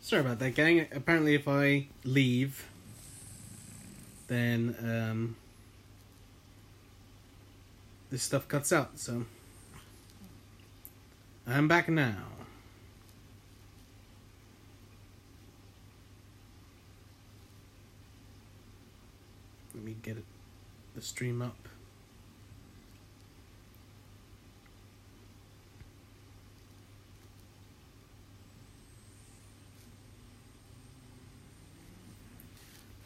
Sorry about that, gang. Apparently if I leave, then this stuff cuts out, so I'm back now. Let me get the stream up.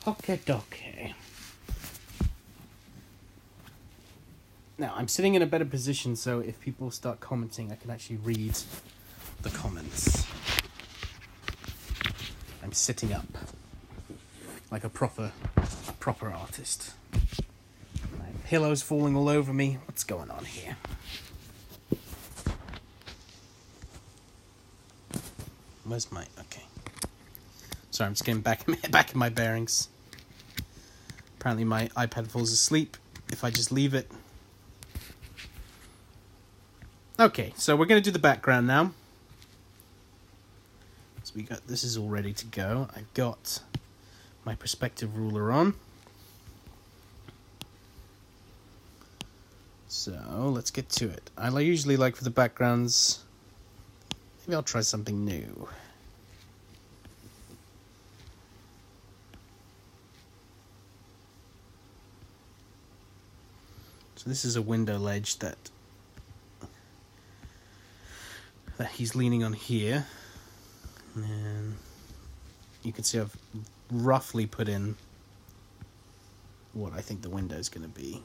Okay, okay. Now, I'm sitting in a better position, so if people start commenting, I can actually read the comments. I'm sitting up like a proper artist. My pillow's falling all over me. What's going on here? Where's my... Okay. Sorry, I'm just getting back in my bearings. Apparently my iPad falls asleep if I just leave it. Okay, so we're going to do the background now. So this is all ready to go. I've got my perspective ruler on. So let's get to it. I usually like for the backgrounds, maybe I'll try something new. So this is a window ledge that he's leaning on here. And you can see I've roughly put in what I think the window is going to be.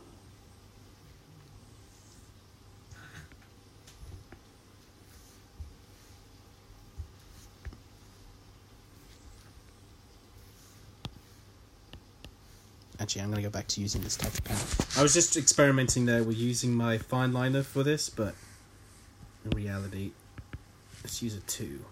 Actually, I'm going to go back to using this type of pen. I was just experimenting there with using my fine liner for this, but in reality, let's use a 2.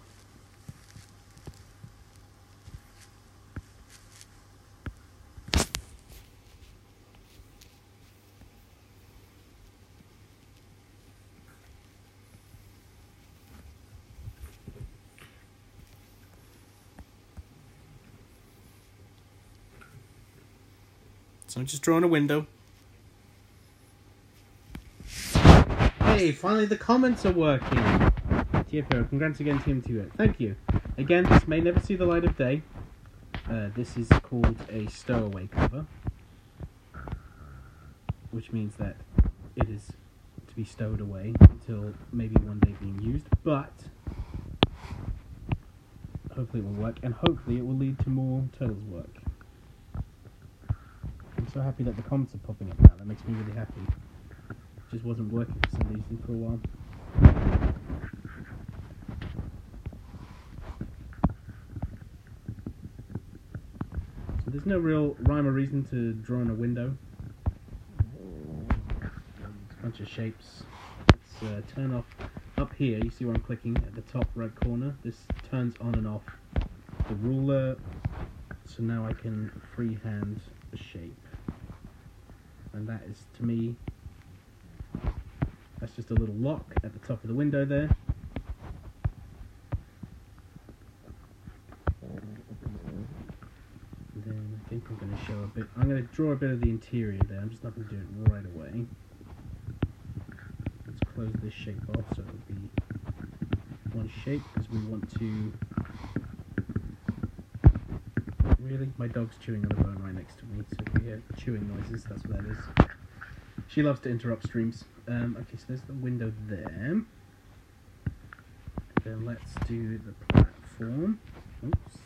So I'm just drawing a window. Hey, finally the comments are working. TFO, congrats again, TMNT. Thank you. Again, this may never see the light of day. This is called a stowaway cover, which means that it is to be stowed away until maybe one day being used, but hopefully it will work, and hopefully it will lead to more Turtles work. I'm so happy that the comments are popping up now. That makes me really happy. It just wasn't working for some reason for a while. So there's no real rhyme or reason to draw in a window. It's a bunch of shapes. Let's turn off up here. You see where I'm clicking at the top right corner? This turns on and off the ruler. So now I can freehand the shape. And that is, to me, that's just a little lock at the top of the window there. And then I think I'm going to show a bit, I'm going to draw a bit of the interior there. I'm just not going to do it right away. Let's close this shape off so it'll be one shape, because we want to... Really? My dog's chewing on a bone right next to me, so if you hear chewing noises, that's what that is. She loves to interrupt streams. Okay, so there's the window there. Then let's do the platform. Oops.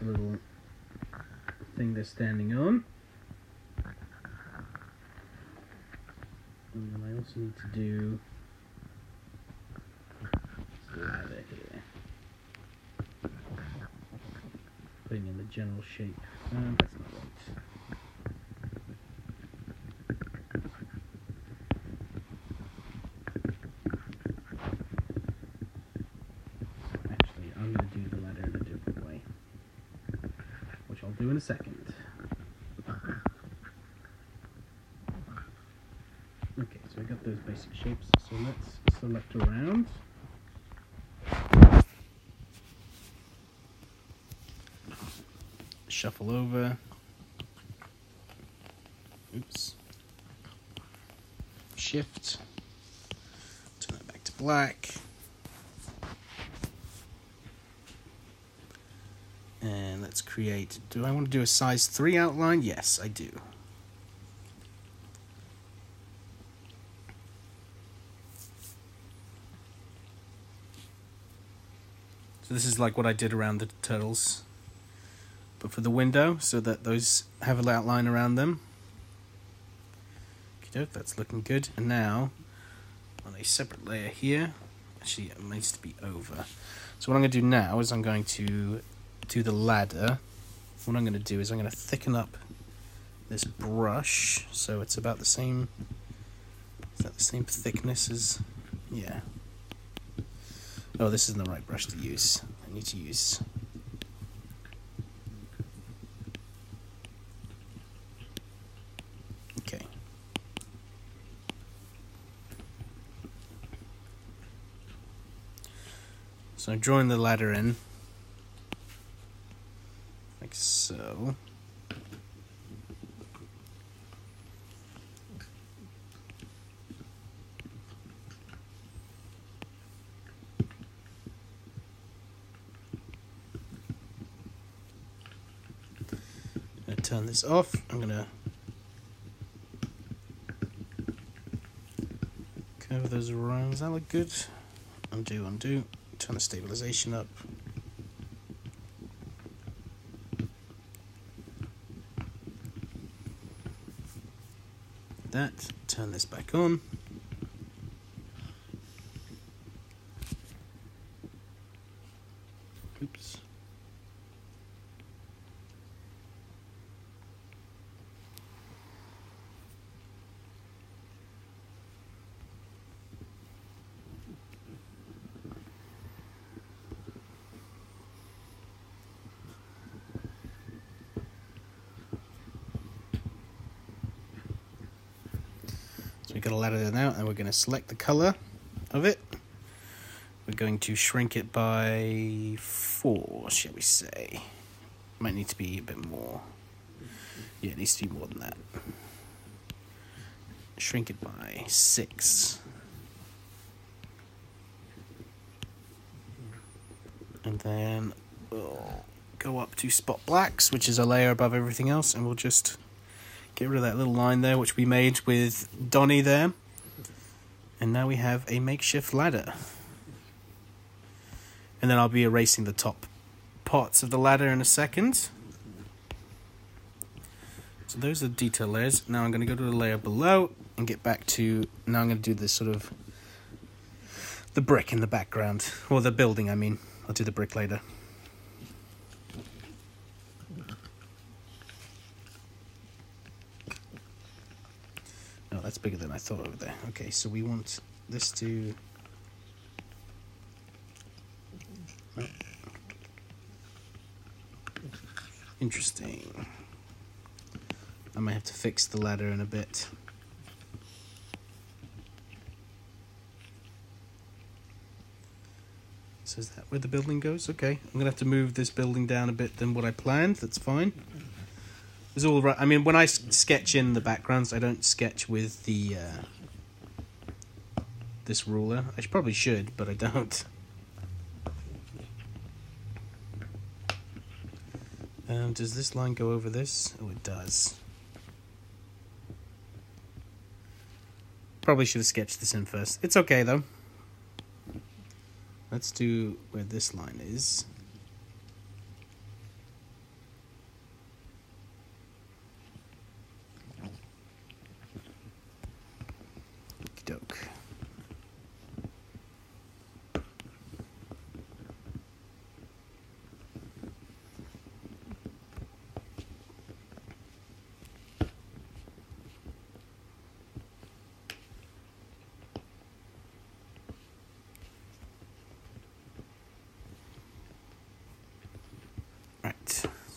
Little thing they're standing on, and then I also need to do this ladder here, putting in the general shape. That's not right. do in a second. Okay, so I got those basic shapes, so let's select around. Shuffle over. Oops. Shift. Turn that back to black. And let's create, do I want to do a size 3 outline? Yes, I do. So this is like what I did around the turtles, but for the window, so that those have an outline around them. Okay, that's looking good. And now, on a separate layer here, actually it needs to be over. So what I'm going to do now is I'm going to do the ladder. What I'm going to do is I'm going to thicken up this brush so it's about the same. Is that the same thickness as? Yeah. Oh, this isn't the right brush to use. I need to use. Okay. So I'm drawing the ladder in. Like so. I'm going to turn this off. I'm going to cover those around. Does that look good? Undo, undo. Turn the stabilization up. That. Turn this back on. Oops. So we've got a ladder there now, and we're going to select the color of it. We're going to shrink it by 4, shall we say. Might need to be a bit more. Yeah, it needs to be more than that. Shrink it by 6. And then we'll go up to spot blacks, which is a layer above everything else, and we'll just get rid of that little line there, which we made with Donnie there. And now we have a makeshift ladder. And then I'll be erasing the top parts of the ladder in a second. So those are the detail layers. Now I'm going to go to the layer below and get back to, now I'm going to do this sort of, the brick in the background. Or the building, I mean. I'll do the brick later. Oh, that's bigger than I thought over there. Okay, so we want this to... Oh. Interesting. I might have to fix the ladder in a bit. So is that where the building goes? Okay, I'm going to have to move this building down a bit than what I planned. That's fine. It's all right. I mean, when I sketch in the backgrounds, I don't sketch with the this ruler. I probably should, but I don't. Does this line go over this? Oh, it does. Probably should have sketched this in first. It's okay, though. Let's do where this line is. Okey-doke.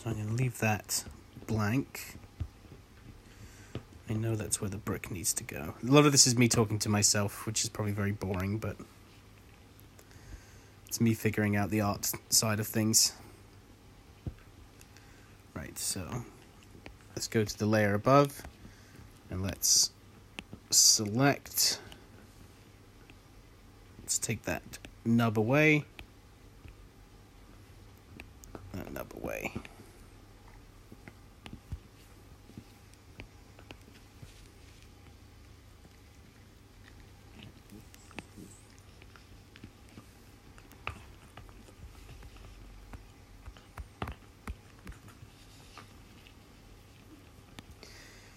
So I'm going to leave that blank. I know that's where the brick needs to go. A lot of this is me talking to myself, which is probably very boring, but it's me figuring out the art side of things. Right, so let's go to the layer above, and let's select. Let's take that nub away. That nub away.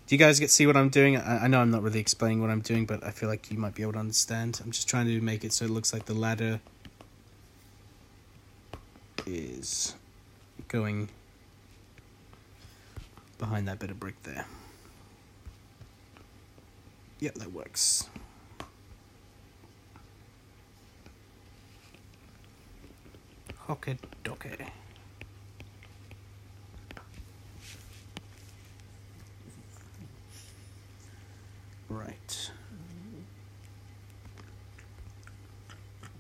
Do you guys see what I'm doing? I know I'm not really explaining what I'm doing, but I feel like you might be able to understand. I'm just trying to make it so it looks like the ladder is going behind that bit of brick there. Yep, that works. Hockey dockey. Right.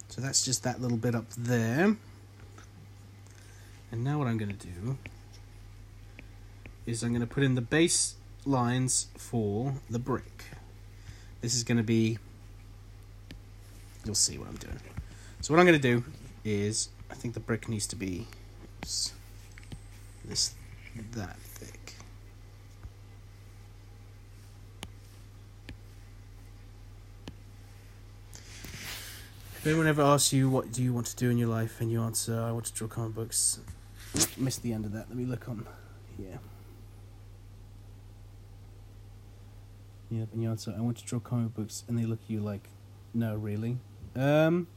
So that's just that little bit up there. And now what I'm going to do is I'm going to put in the base lines for the brick. This is going to be, you'll see what I'm doing. So what I'm going to do is, I think the brick needs to be that thick. If anyone ever asks you what do you want to do in your life and you answer, I want to draw comic books, missed the end of that. Let me look on here. Yep, and you answer, I want to draw comic books, and they look at you like, no, really? Well,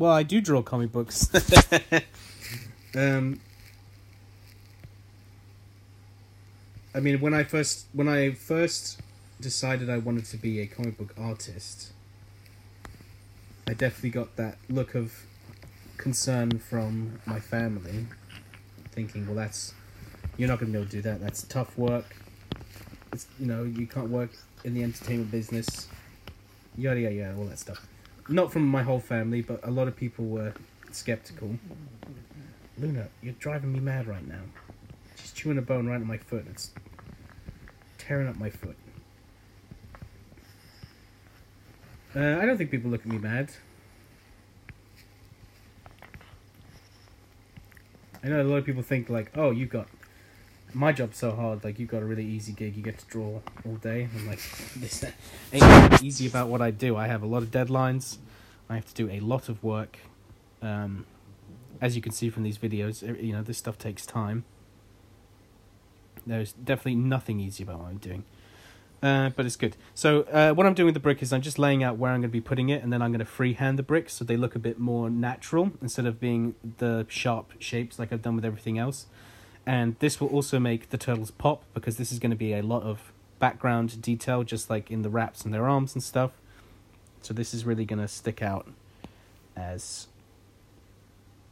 I do draw comic books. I mean, when I first decided I wanted to be a comic book artist, I definitely got that look of concern from my family, thinking, well, you're not going to be able to do that. That's tough work. It's, you can't work in the entertainment business. Yada, yada, yada, all that stuff. Not from my whole family, but a lot of people were skeptical. Luna, you're driving me mad right now. She's chewing a bone right on my foot. It's tearing up my foot. I don't think people look at me mad. I know a lot of people think like, oh, my job's so hard, like, you've got a really easy gig, you get to draw all day. I'm like, this ain't easy about what I do. I have a lot of deadlines. I have to do a lot of work. As you can see from these videos, this stuff takes time. There's definitely nothing easy about what I'm doing. But it's good. So what I'm doing with the brick is I'm just laying out where I'm going to be putting it, and then I'm going to freehand the bricks so they look a bit more natural instead of being the sharp shapes like I've done with everything else. And this will also make the turtles pop, because this is going to be a lot of background detail, just like in the wraps and their arms and stuff. So this is really going to stick out as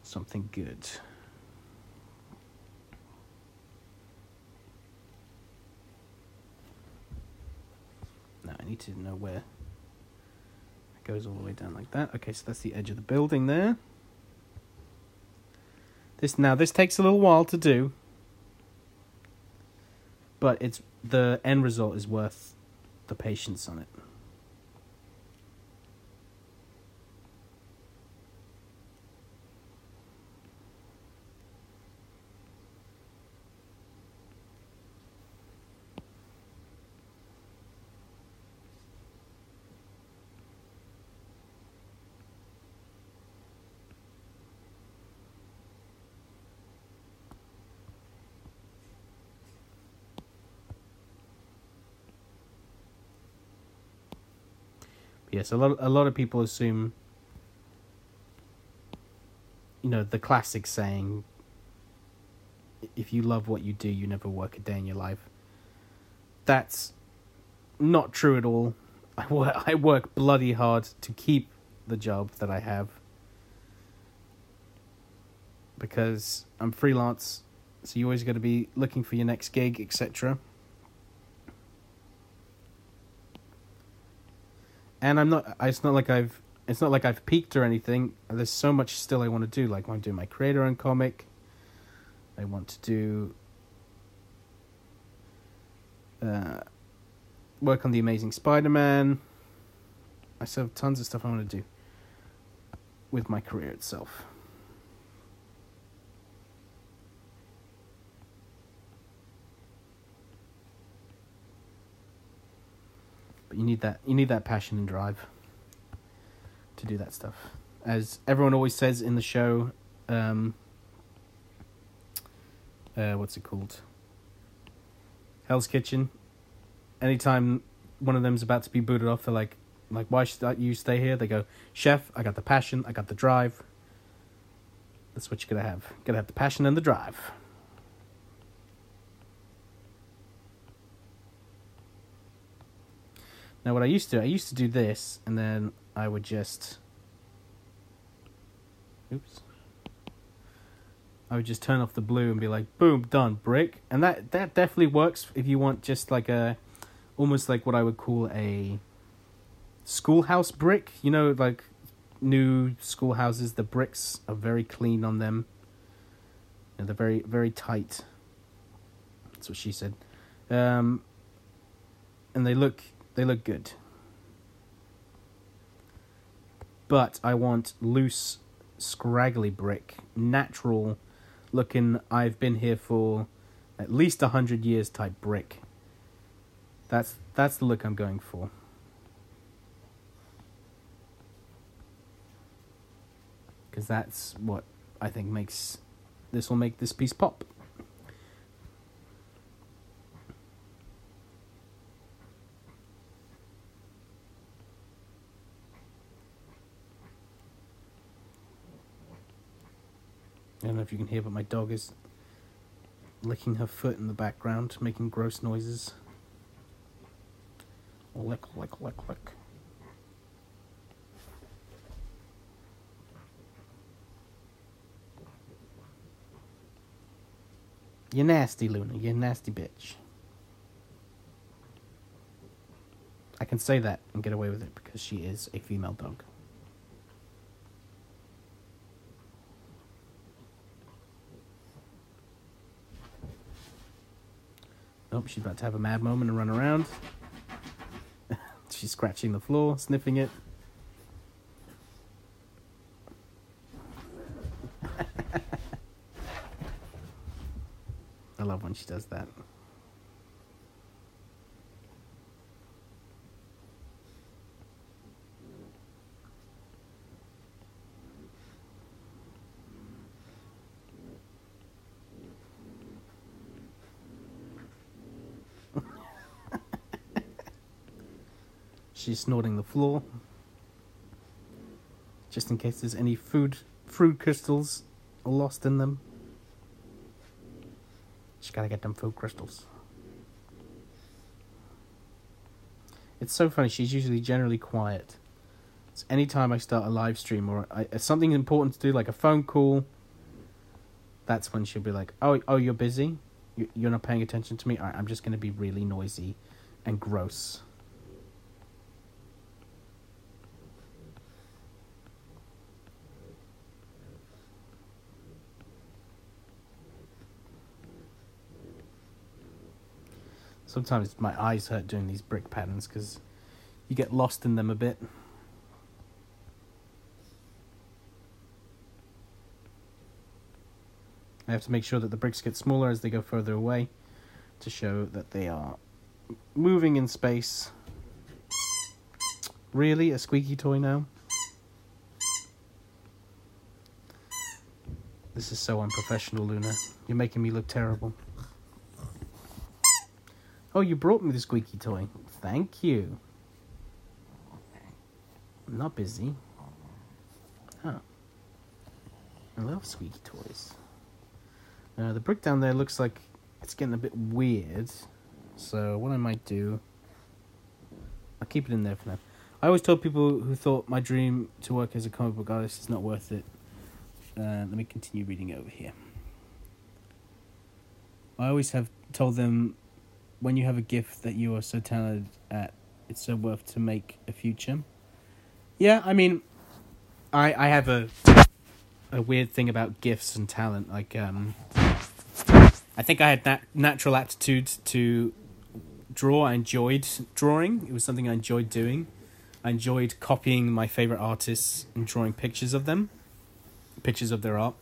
something good. Now I need to know where it goes all the way down like that. Okay, so that's the edge of the building there. This takes a little while to do, but the end result is worth the patience on it. Yes, a lot of people assume, the classic saying, if you love what you do, you never work a day in your life. That's not true at all. I work bloody hard to keep the job that I have. because I'm freelance, so you always got to be looking for your next gig, etc. And it's not like I've peaked or anything. There's so much still I want to do. Like, I want to do my creator-owned comic. I want to do work on The Amazing Spider-Man. I still have tons of stuff I want to do with my career itself. But you need that passion and drive to do that stuff. As everyone always says in the show, what's it called? Hell's Kitchen. Anytime one of them's about to be booted off, they're like, why should you stay here? They go, chef, I got the passion, I got the drive. That's what you're gonna have. You're gonna have the passion and the drive. Now what I used to do this, and then I would just... I would just turn off the blue and be like, boom, done, brick. And that definitely works if you want just like almost like what I would call a schoolhouse brick. You know, like new schoolhouses, the bricks are very clean on them. And they're very, very tight. That's what she said. And they look good. But I want loose, scraggly brick, natural looking, I've been here for at least 100 years type brick. That's the look I'm going for. Because that's what I think will make this piece pop. I don't know if you can hear, but my dog is licking her foot in the background, making gross noises. Lick, lick, lick, lick. You're nasty, Luna. You're a nasty bitch. I can say that and get away with it because she is a female dog. Oh, she's about to have a mad moment and run around. She's scratching the floor, sniffing it. I love when she does that. She's snorting the floor, just in case there's any fruit crystals lost in them. She's gotta get them food crystals. It's so funny, she's usually generally quiet. It's anytime I start a live stream or something important to do, like a phone call, that's when she'll be like, oh, you're busy? You're not paying attention to me? Alright, I'm just gonna be really noisy and gross. Sometimes my eyes hurt doing these brick patterns because you get lost in them a bit. I have to make sure that the bricks get smaller as they go further away to show that they are moving in space. Really? A squeaky toy now? This is so unprofessional, Luna. You're making me look terrible. Oh, you brought me the squeaky toy. Thank you. I'm not busy. Huh. I love squeaky toys. The brick down there looks like it's getting a bit weird. So what I might do... I'll keep it in there for now. I always told people who thought my dream to work as a comic book artist is not worth it. let me continue reading over here. I always have told them, when you have a gift that you are so talented at, it's so worth to make a future. Yeah, I mean, I have a weird thing about gifts and talent. Like, I think I had that natural aptitude to draw. I enjoyed drawing. It was something I enjoyed doing. I enjoyed copying my favorite artists and drawing pictures of them, pictures of their art.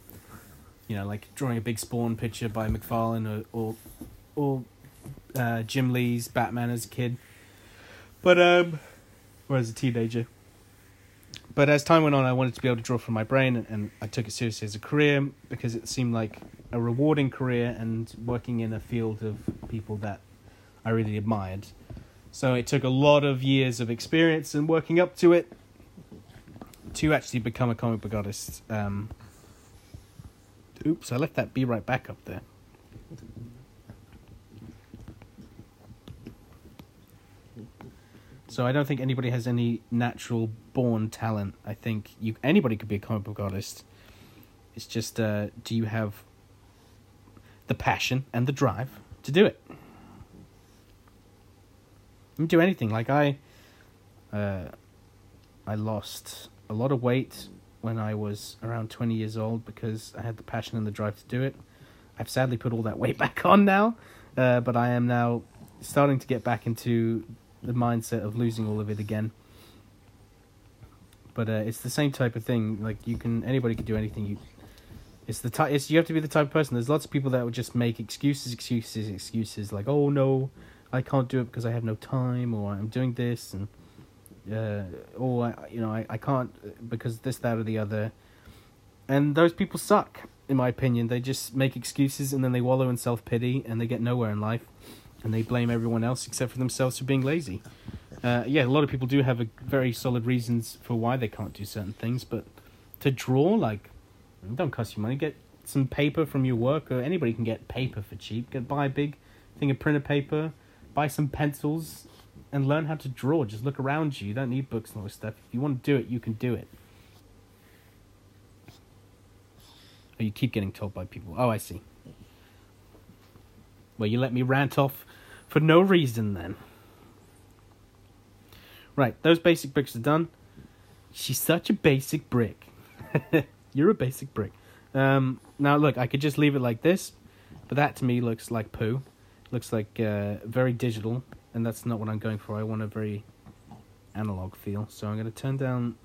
You know, like drawing a big Spawn picture by McFarlane or Jim Lee's Batman as a kid, but or as a teenager. But as time went on, I wanted to be able to draw from my brain, and I took it seriously as a career because it seemed like a rewarding career and working in a field of people that I really admired. So it took a lot of years of experience and working up to it to actually become a comic book artist. Oops, I left that bee right back up there. So I don't think anybody has any natural born talent. I think anybody could be a comic book artist. It's just, do you have the passion and the drive to do it? You can do anything. Like I lost a lot of weight when I was around 20 years old because I had the passion and the drive to do it. I've sadly put all that weight back on now, but I am now starting to get back into the mindset of losing all of it again. But it's the same type of thing. Like anybody can do anything. You have to be the type of person. There's lots of people that would just make excuses. Like, oh no, I can't do it because I have no time, or I'm doing this, and I can't because this, that, or the other. And those people suck, in my opinion. They just make excuses and then they wallow in self-pity and they get nowhere in life. And they blame everyone else except for themselves for being lazy. A lot of people do have very solid reasons for why they can't do certain things. But to draw, like, it don't cost you money. Get some paper from your work, or anybody can get paper for cheap. Buy a big thing of printer paper, buy some pencils, and learn how to draw. Just look around you. You don't need books and all this stuff. If you want to do it, you can do it. Oh, you keep getting told by people. Oh, I see. Well, you let me rant off for no reason then. Right, those basic bricks are done. She's such a basic brick. You're a basic brick. Now, look, I could just leave it like this, but that to me looks like poo. Looks like very digital, and that's not what I'm going for. I want a very analog feel. So I'm going to turn down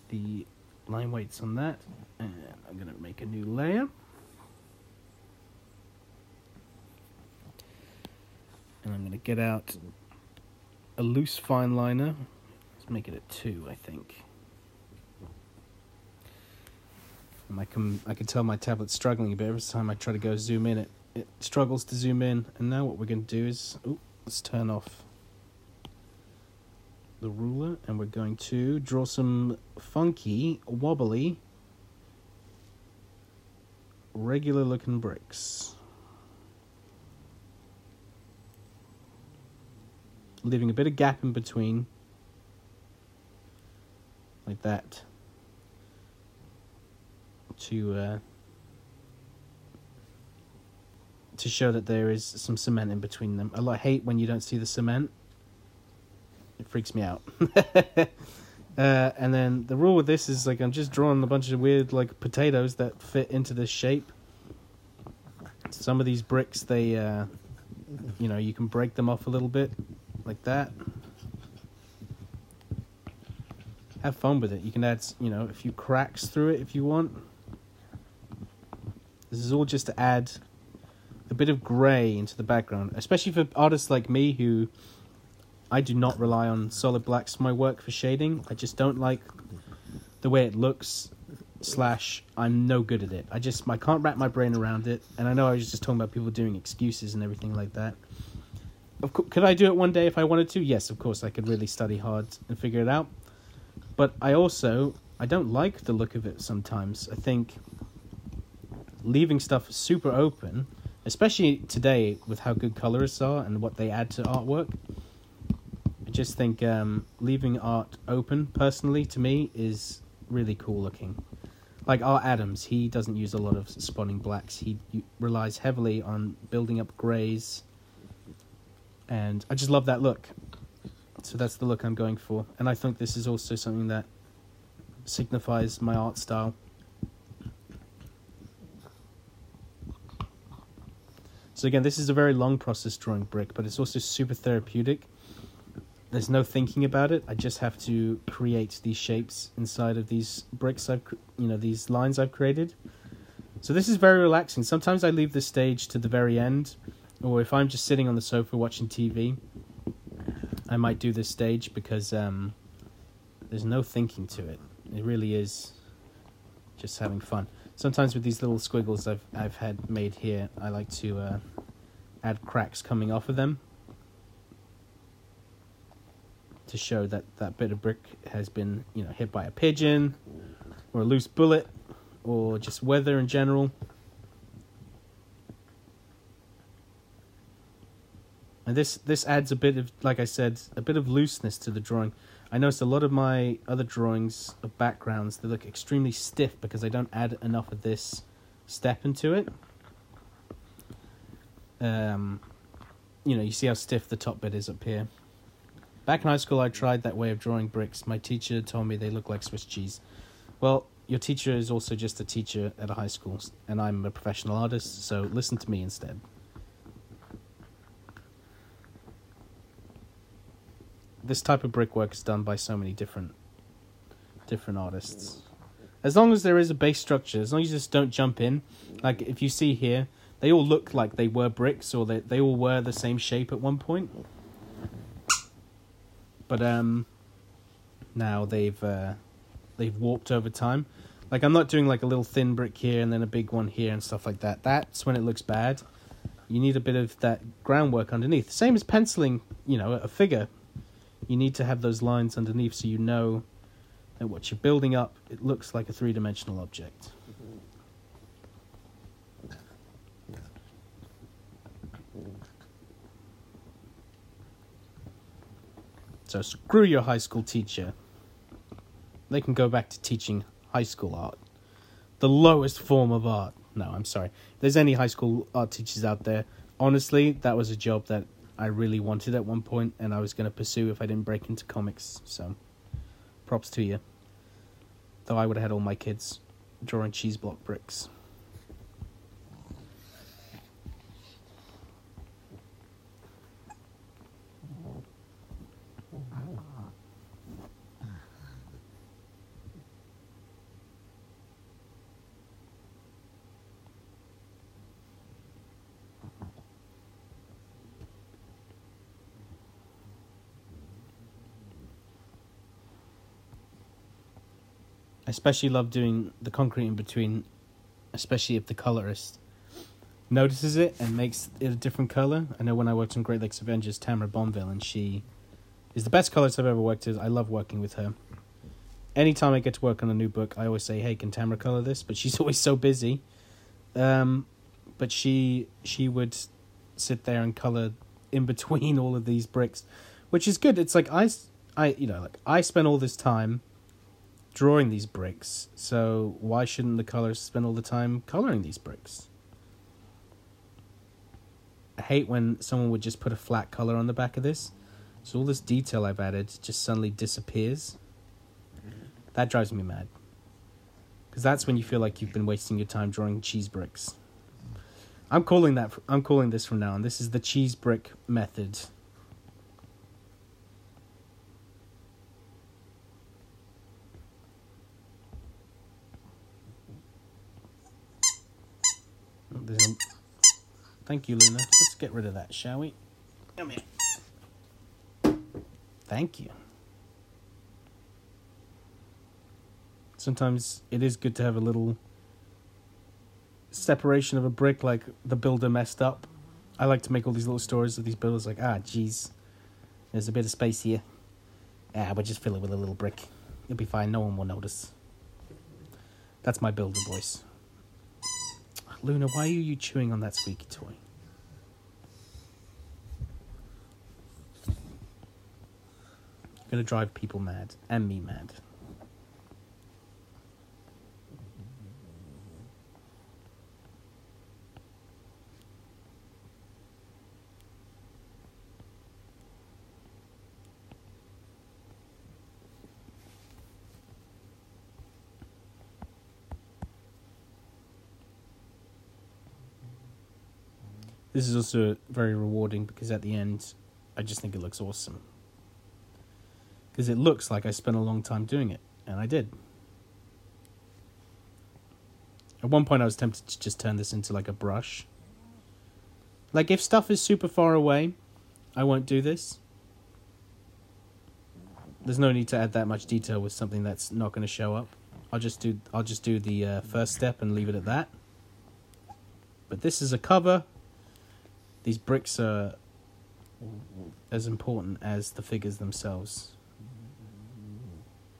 the line weights on that, and I'm going to make a new layer. And I'm going to get out a loose fine liner. Let's make it a 2, I think. And I can tell my tablet's struggling a bit. Every time I try to go zoom in, it struggles to zoom in. And now what we're going to do is, let's turn off the ruler, and we're going to draw some funky, wobbly, regular looking bricks. Leaving a bit of gap in between, like that, to show that there is some cement in between them. I hate when you don't see the cement. It freaks me out. And then the rule with this is, like, I'm just drawing a bunch of weird, like, potatoes that fit into this shape. Some of these bricks, they, you can break them off a little bit, like that. Have fun with it. You can add, a few cracks through it if you want. This is all just to add a bit of grey into the background, especially for artists like me who I do not rely on solid blacks for my work for shading. I just don't like the way it looks, / I'm no good at it. I can't wrap my brain around it. And I know I was just talking about people doing excuses and everything like that. Could I do it one day if I wanted to? Yes, of course. I could really study hard and figure it out. But I don't like the look of it sometimes. I think leaving stuff super open, especially today with how good colorists are and what they add to artwork, I just think leaving art open, personally, to me, is really cool looking. Like our Adams, he doesn't use a lot of spotting blacks. He relies heavily on building up greys. And I just love that look. So that's the look I'm going for. And I think this is also something that signifies my art style. So again, this is a very long process drawing brick, but it's also super therapeutic. There's no thinking about it. I just have to create these shapes inside of these bricks these lines I've created. So this is very relaxing. Sometimes I leave the stage to the very end, or if I'm just sitting on the sofa watching TV, I might do this stage because there's no thinking to it. It really is just having fun. Sometimes with these little squiggles I've had made here, I like to add cracks coming off of them to show that that bit of brick has been, hit by a pigeon or a loose bullet or just weather in general. And this adds a bit of, like I said, a bit of looseness to the drawing. I noticed a lot of my other drawings of backgrounds, they look extremely stiff because I don't add enough of this step into it. You see how stiff the top bit is up here. Back in high school, I tried that way of drawing bricks. My teacher told me they look like Swiss cheese. Well, your teacher is also just a teacher at a high school, and I'm a professional artist, so listen to me instead. This type of brickwork is done by so many different artists. As long as there is a base structure, as long as you just don't jump in. Like if you see here, they all look like they were bricks, or they all were the same shape at one point. But now they've warped over time. Like I'm not doing like a little thin brick here and then a big one here and stuff like that. That's when it looks bad. You need a bit of that groundwork underneath. Same as penciling, a figure. You need to have those lines underneath so you know that what you're building up, it looks like a three-dimensional object. So screw your high school teacher. They can go back to teaching high school art. The lowest form of art. No, I'm sorry. If there's any high school art teachers out there, honestly, that was a job that I really wanted at one point, and I was going to pursue if I didn't break into comics, so props to you. Though I would have had all my kids drawing cheese block bricks. I especially love doing the concrete in between, especially if the colorist notices it and makes it a different color. I know when I worked on Great Lakes Avengers, Tamara Bonville, and she is the best colorist I've ever worked with. I love working with her. Anytime I get to work on a new book, I always say, hey, can Tamara color this? But she's always so busy. But she would sit there and color in between all of these bricks, which is good. It's like I spent all this time drawing these bricks, so why shouldn't the colorist spend all the time coloring these bricks? I hate when someone would just put a flat color on the back of this, so all this detail I've added just suddenly disappears. That drives me mad, because that's when you feel like you've been wasting your time drawing cheese bricks. I'm calling this from now on. This is the cheese brick method. Thank you, Luna. Let's get rid of that, shall we? Come here. Thank you. Sometimes it is good to have a little separation of a brick, like the builder messed up. I like to make all these little stories of these builders, like, geez, there's a bit of space here. We'll just fill it with a little brick. It'll be fine. No one will notice. That's my builder voice. Luna, why are you chewing on that squeaky toy? You're going to drive people mad. And me mad. This is also very rewarding because at the end, I just think it looks awesome. Because it looks like I spent a long time doing it, and I did. At one point I was tempted to just turn this into like a brush. Like if stuff is super far away, I won't do this. There's no need to add that much detail with something that's not going to show up. I'll just do the first step and leave it at that. But this is a cover. These bricks are as important as the figures themselves.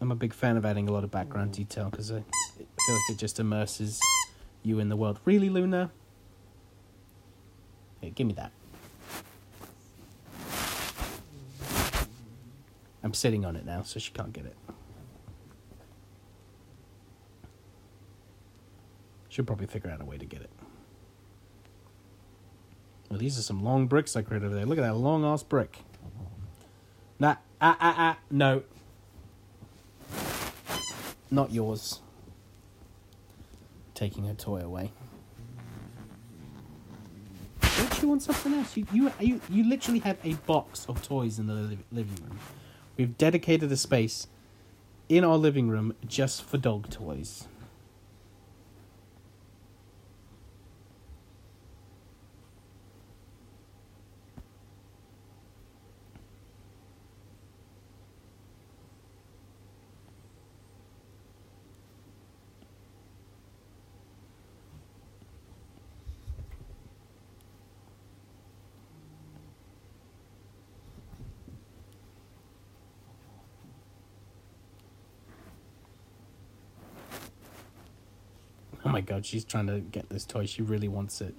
I'm a big fan of adding a lot of background detail because I feel like it just immerses you in the world. Really, Luna? Hey, give me that. I'm sitting on it now, so she can't get it. She'll probably figure out a way to get it. Well, these are some long bricks I created over there. Look at that long-ass brick. No. Not yours. Taking her toy away. Don't you want something else? You literally have a box of toys in the living room. We've dedicated a space in our living room just for dog toys. Oh my god, she's trying to get this toy. She really wants it.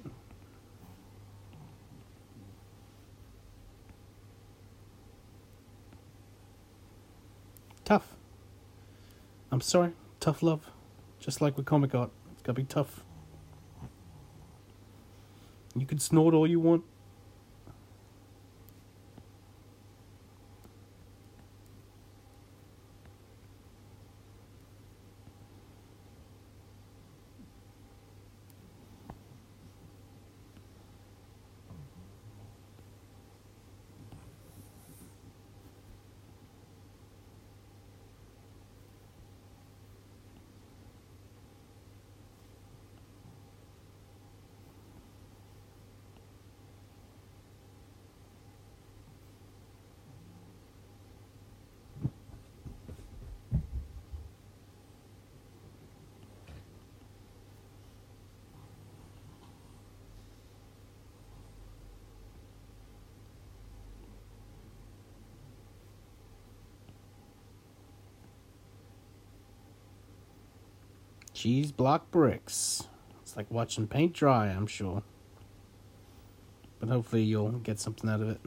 Tough. I'm sorry. Tough love. Just like with comic art. It's gotta be tough. You can snort all you want. Cheese block bricks. It's like watching paint dry, I'm sure. But hopefully you'll get something out of it.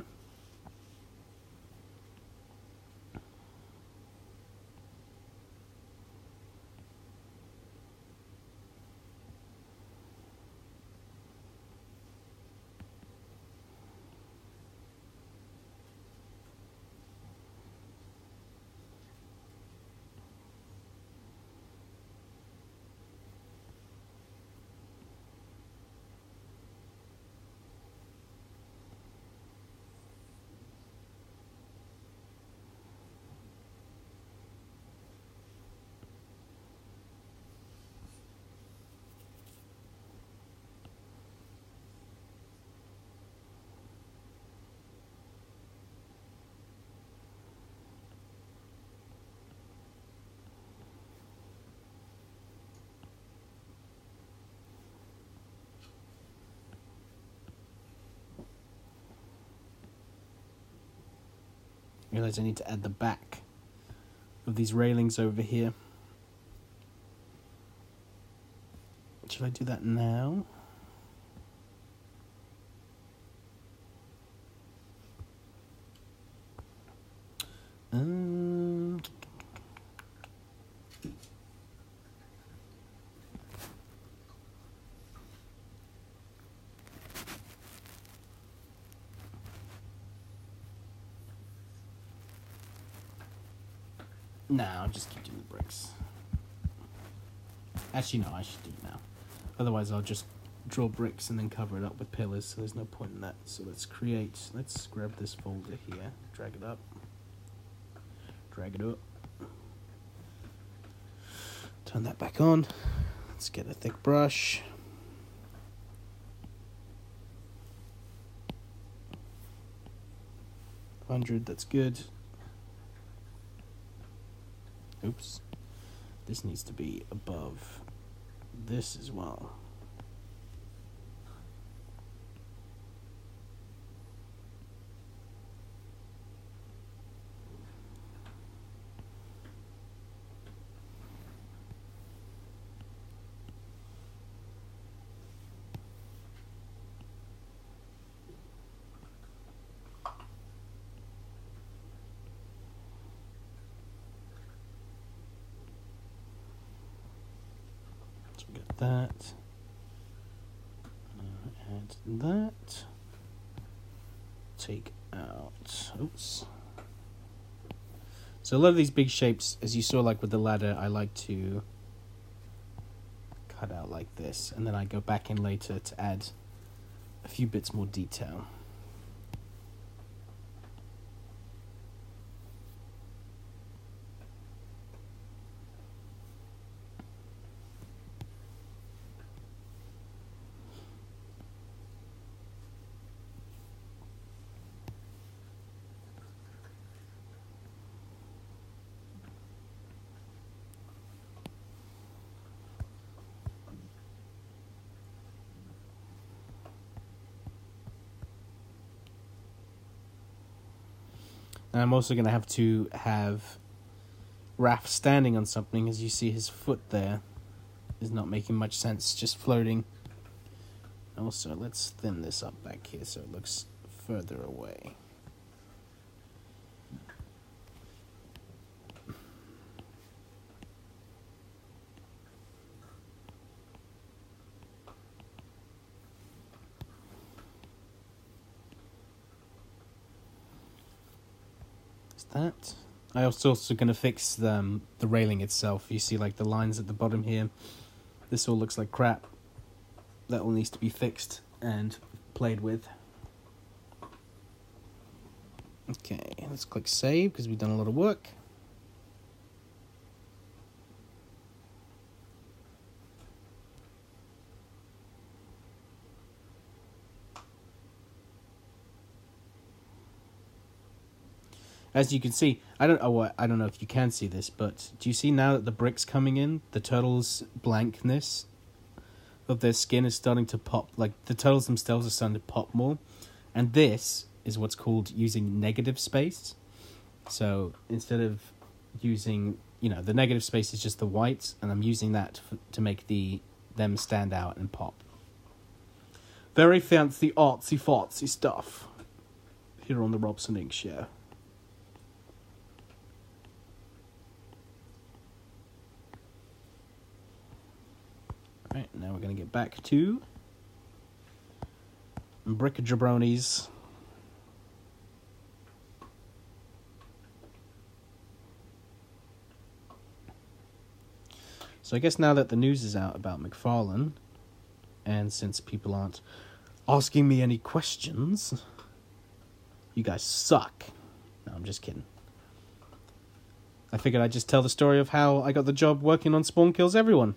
I realize I need to add the back of these railings over here. Should I do that now? No, I'll just keep doing the bricks. Actually, no, I should do it now. Otherwise, I'll just draw bricks and then cover it up with pillars, so there's no point in that. So let's grab this folder here, drag it up, turn that back on. Let's get a thick brush. That's good. Oops. This needs to be above this as well. Get that, add that, take out, oops. So a lot of these big shapes, as you saw like with the ladder, I like to cut out like this, and then I go back in later to add a few bits more detail. And I'm also going to have Raph standing on something. As you see, his foot there is not making much sense, just floating. Also, let's thin this up back here so it looks further away. That. I was also going to fix the railing itself. You see like the lines at the bottom here. This all looks like crap. That all needs to be fixed and played with. Okay, let's click save because we've done a lot of work. As you can see, I don't know if you can see this, but do you see now that the brick's coming in, the turtles' blankness of their skin is starting to pop, like the turtles themselves are starting to pop more, and this is what's called using negative space. So instead of using, the negative space is just the white, and I'm using that to make them stand out and pop. Very fancy, artsy-fartsy stuff here on the Robson Inc. show. Right, now we're going to get back to Brick-a-Jabronis. So I guess now that the news is out about McFarlane, and since people aren't asking me any questions, you guys suck. No, I'm just kidding. I figured I'd just tell the story of how I got the job working on Spawn Kills Everyone.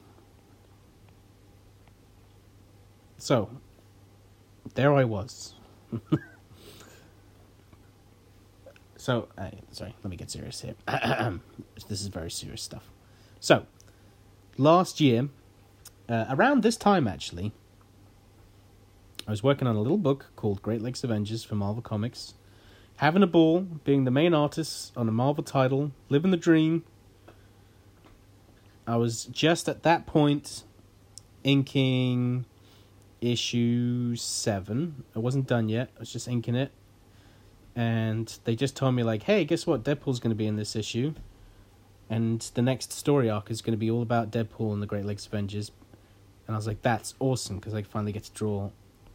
So, there I was. So, sorry, let me get serious here. This is very serious stuff. So, last year, around this time actually, I was working on a little book called Great Lakes Avengers for Marvel Comics. Having a ball, being the main artist on a Marvel title, living the dream. I was just at that point inking issue 7. I wasn't done yet. I was just inking it. And they just told me, like, hey, guess what? Deadpool's going to be in this issue. And the next story arc is going to be all about Deadpool and the Great Lakes Avengers. And I was like, that's awesome, because I finally get to draw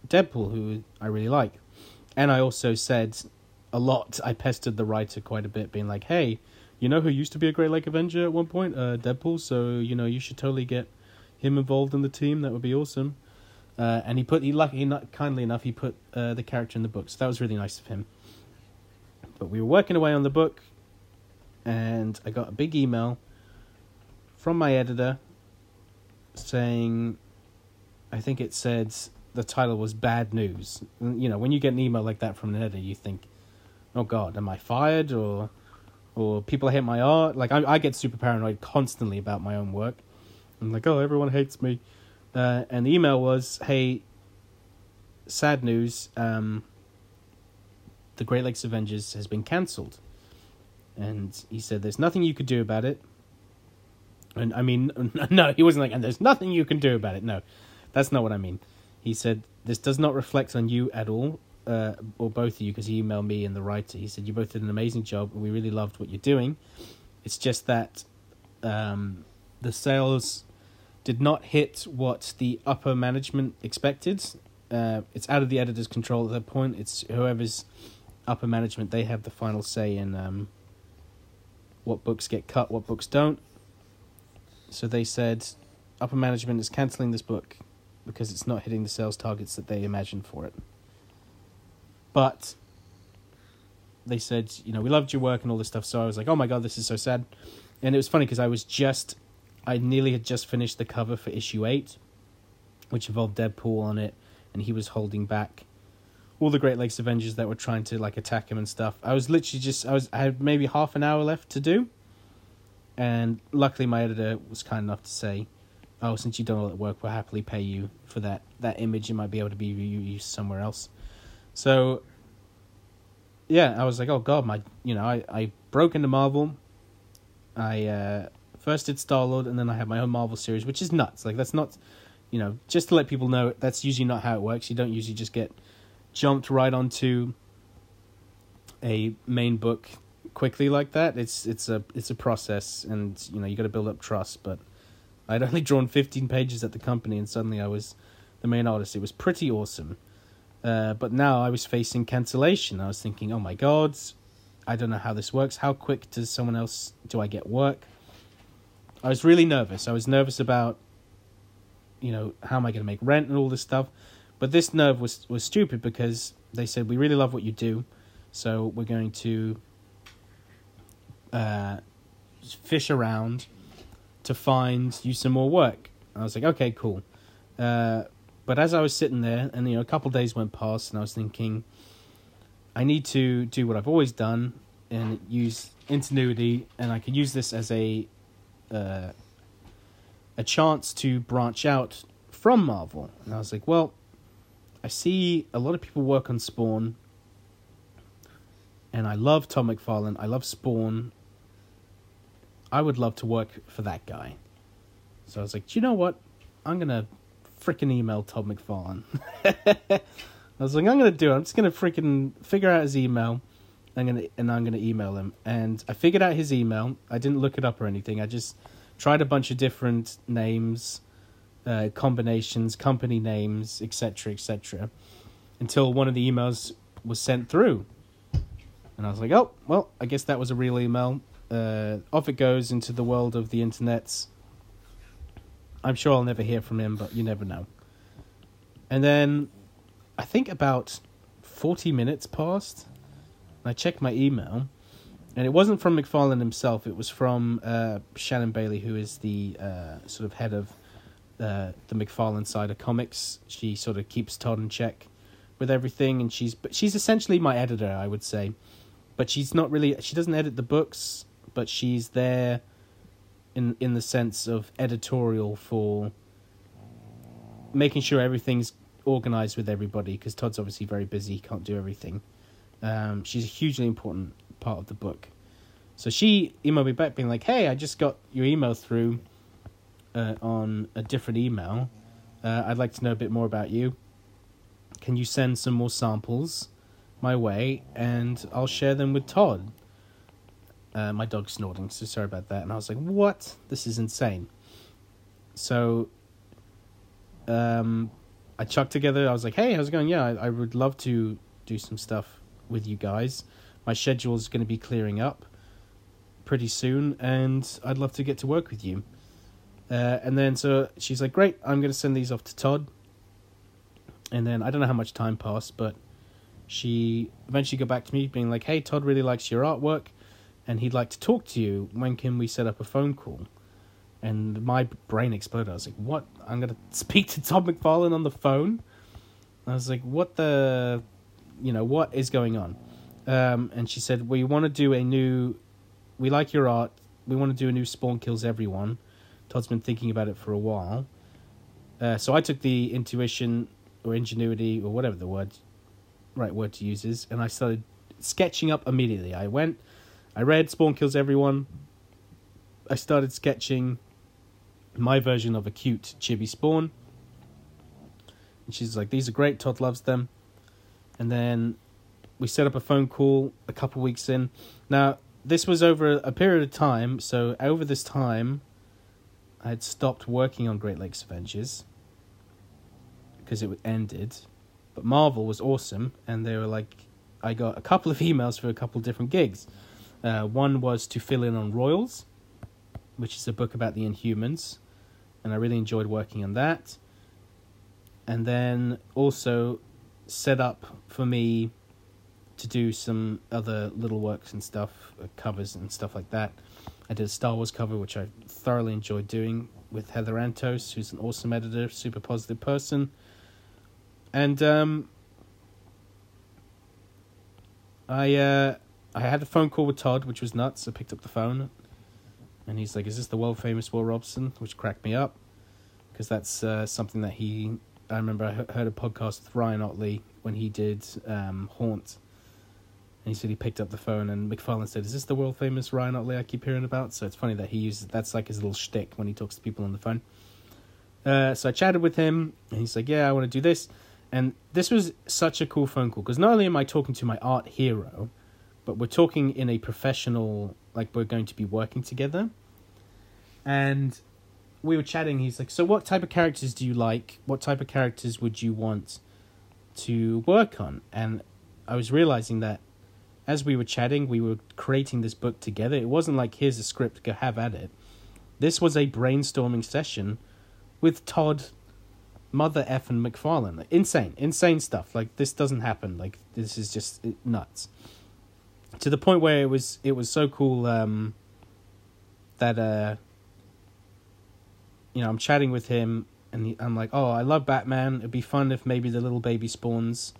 Deadpool, who I really like. And I also said a lot. I pestered the writer quite a bit, being like, hey, you know who used to be a Great Lake Avenger at one point? Deadpool. So, you should totally get him involved in the team. That would be awesome. And kindly enough, he put the character in the book. So that was really nice of him. But we were working away on the book, and I got a big email from my editor saying, I think it said the title was Bad News. You know, when you get an email like that from an editor, you think, oh God, am I fired? Or people hate my art? Like, I get super paranoid constantly about my own work. I'm like, oh, everyone hates me. And the email was, hey, sad news, the Great Lakes Avengers has been cancelled. And he said, there's nothing you could do about it. And I mean, no, he wasn't like, and there's nothing you can do about it. No, that's not what I mean. He said, this does not reflect on you at all, or both of you, because he emailed me and the writer. He said, you both did an amazing job, and we really loved what you're doing. It's just that the sales did not hit what the upper management expected. It's out of the editor's control at that point. It's whoever's upper management, they have the final say in what books get cut, what books don't. So they said, upper management is cancelling this book because it's not hitting the sales targets that they imagined for it. But they said, you know, we loved your work and all this stuff. So I was like, oh my God, this is so sad. And it was funny because I nearly had just finished the cover for issue 8, which involved Deadpool on it, and he was holding back all the Great Lakes Avengers that were trying to like attack him and stuff. I was literally I had maybe half an hour left to do, and luckily my editor was kind enough to say, oh, since you've done all that work, we'll happily pay you for that image. It might be able to be reused somewhere else. So yeah, I was like, oh God, I broke into Marvel. I first did Star-Lord, and then I had my own Marvel series, which is nuts. Like, that's not, you know, just to let people know, that's usually not how it works. You don't usually just get jumped right onto a main book quickly like that. It's a process, and, you know, you got to build up trust. But I'd only drawn 15 pages at the company, and suddenly I was the main artist. It was pretty awesome. But now I was facing cancellation. I was thinking, oh my God, I don't know how this works. How quick do I get work? I was really nervous. I was nervous about, you know, how am I going to make rent and all this stuff. But this nerve was stupid because they said, we really love what you do, so we're going to fish around to find you some more work. And I was like, okay, cool. But as I was sitting there, and, you know, a couple of days went past, and I was thinking, I need to do what I've always done and use Ingenuity, and I could use this as a chance to branch out from Marvel. And I was like, well, I see a lot of people work on Spawn, and I love Todd McFarlane, I love Spawn. I would love to work for that guy. So I was like, do you know what? I'm going to freaking email Todd McFarlane. I was like, I'm going to do it. I'm just going to freaking figure out his email. I'm going to email him. And I figured out his email. I didn't look it up or anything. I just tried a bunch of different names, combinations, company names, etc., until one of the emails was sent through. And I was like, oh, well, I guess that was a real email. Off it goes into the world of the internets. I'm sure I'll never hear from him, but you never know. And then I think about 40 minutes passed, and I checked my email, and it wasn't from McFarlane himself. It was from Shannon Bailey, who is the sort of head of the McFarlane side of comics. She sort of keeps Todd in check with everything, and she's essentially my editor, I would say. But she doesn't edit the books, but she's there in the sense of editorial for making sure everything's organized with everybody, because Todd's obviously very busy, he can't do everything. She's a hugely important part of the book. So she emailed me back being like, hey, I just got your email through on a different email. I'd like to know a bit more about you. Can you send some more samples my way, and I'll share them with Todd. My dog's snorting, so sorry about that. And I was like, what? This is insane. So I chucked together, I was like, hey, how's it going? Yeah, I would love to do some stuff with you guys. My schedule's going to be clearing up pretty soon, and I'd love to get to work with you. And then so she's like, great, I'm going to send these off to Todd. And then I don't know how much time passed, but she eventually got back to me being like, hey, Todd really likes your artwork and he'd like to talk to you. When can we set up a phone call? And my brain exploded. I was like, what? I'm going to speak to Todd McFarlane on the phone? I was like, what is going on? And she said, we want to do we like your art. We want to do a new Spawn Kills Everyone. Todd's been thinking about it for a while. So I took the intuition or ingenuity or whatever the right word to use is, and I started sketching up immediately. I read Spawn Kills Everyone. I started sketching my version of a cute chibi Spawn. And she's like, these are great, Todd loves them. And then we set up a phone call a couple weeks in. Now, this was over a period of time, so over this time, I had stopped working on Great Lakes Avengers because it ended. But Marvel was awesome, and they were like, I got a couple of emails for a couple of different gigs. One was to fill in on Royals, which is a book about the Inhumans, and I really enjoyed working on that. And then also set up for me to do some other little works and stuff, covers and stuff like that. I did a Star Wars cover, which I thoroughly enjoyed doing, with Heather Antos, who's an awesome editor, super positive person. And I had a phone call with Todd, which was nuts. I picked up the phone, and he's like, is this the world-famous Will Robson? Which cracked me up, because that's something that I remember I heard a podcast with Ryan Otley when he did Haunt, and he said he picked up the phone, and McFarlane said, is this the world-famous Ryan Otley I keep hearing about? So it's funny that that's like his little shtick when he talks to people on the phone. So I chatted with him, and he's like, yeah, I want to do this. And this was such a cool phone call, because not only am I talking to my art hero, but we're talking in a professional, like we're going to be working together. And we were chatting, he's like, so what type of characters do you like? What type of characters would you want to work on? And I was realizing that as we were chatting, we were creating this book together. It wasn't like, here's a script, go have at it. This was a brainstorming session with Todd, Mother effing McFarlane. Like, insane stuff. Like, this doesn't happen. Like, this is just nuts. To the point where it was so cool that I'm chatting with him, and I'm like, oh, I love Batman. It'd be fun if maybe the little baby spawns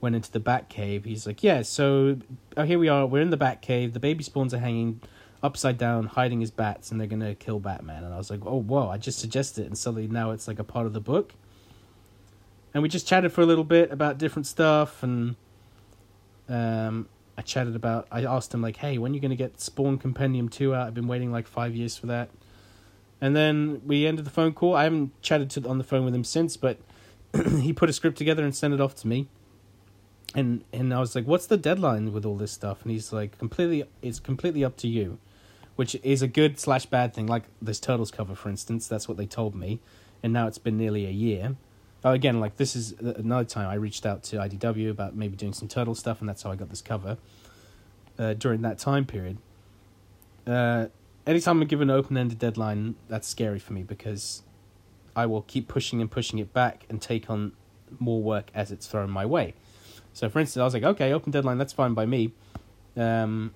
went into the Batcave. He's like, yeah, so here we are. We're in the Batcave. The baby spawns are hanging upside down, hiding as bats, and they're going to kill Batman. And I was like, oh, whoa, I just suggested it, and suddenly now it's like a part of the book. And we just chatted for a little bit about different stuff, and I asked him, like, hey, when are you going to get Spawn Compendium 2 out? I've been waiting like 5 years for that. And then we ended the phone call. I haven't chatted on the phone with him since, but he put a script together and sent it off to me. And I was like, what's the deadline with all this stuff? And he's like, it's completely up to you, which is a good / bad thing. Like this Turtles cover, for instance, that's what they told me. And now it's been nearly a year. Oh, again, like this is another time I reached out to IDW about maybe doing some Turtle stuff, and that's how I got this cover during that time period. Anytime I'm given an open-ended deadline, that's scary for me, because I will keep pushing it back and take on more work as it's thrown my way. So, for instance, I was like, okay, open deadline, that's fine by me. So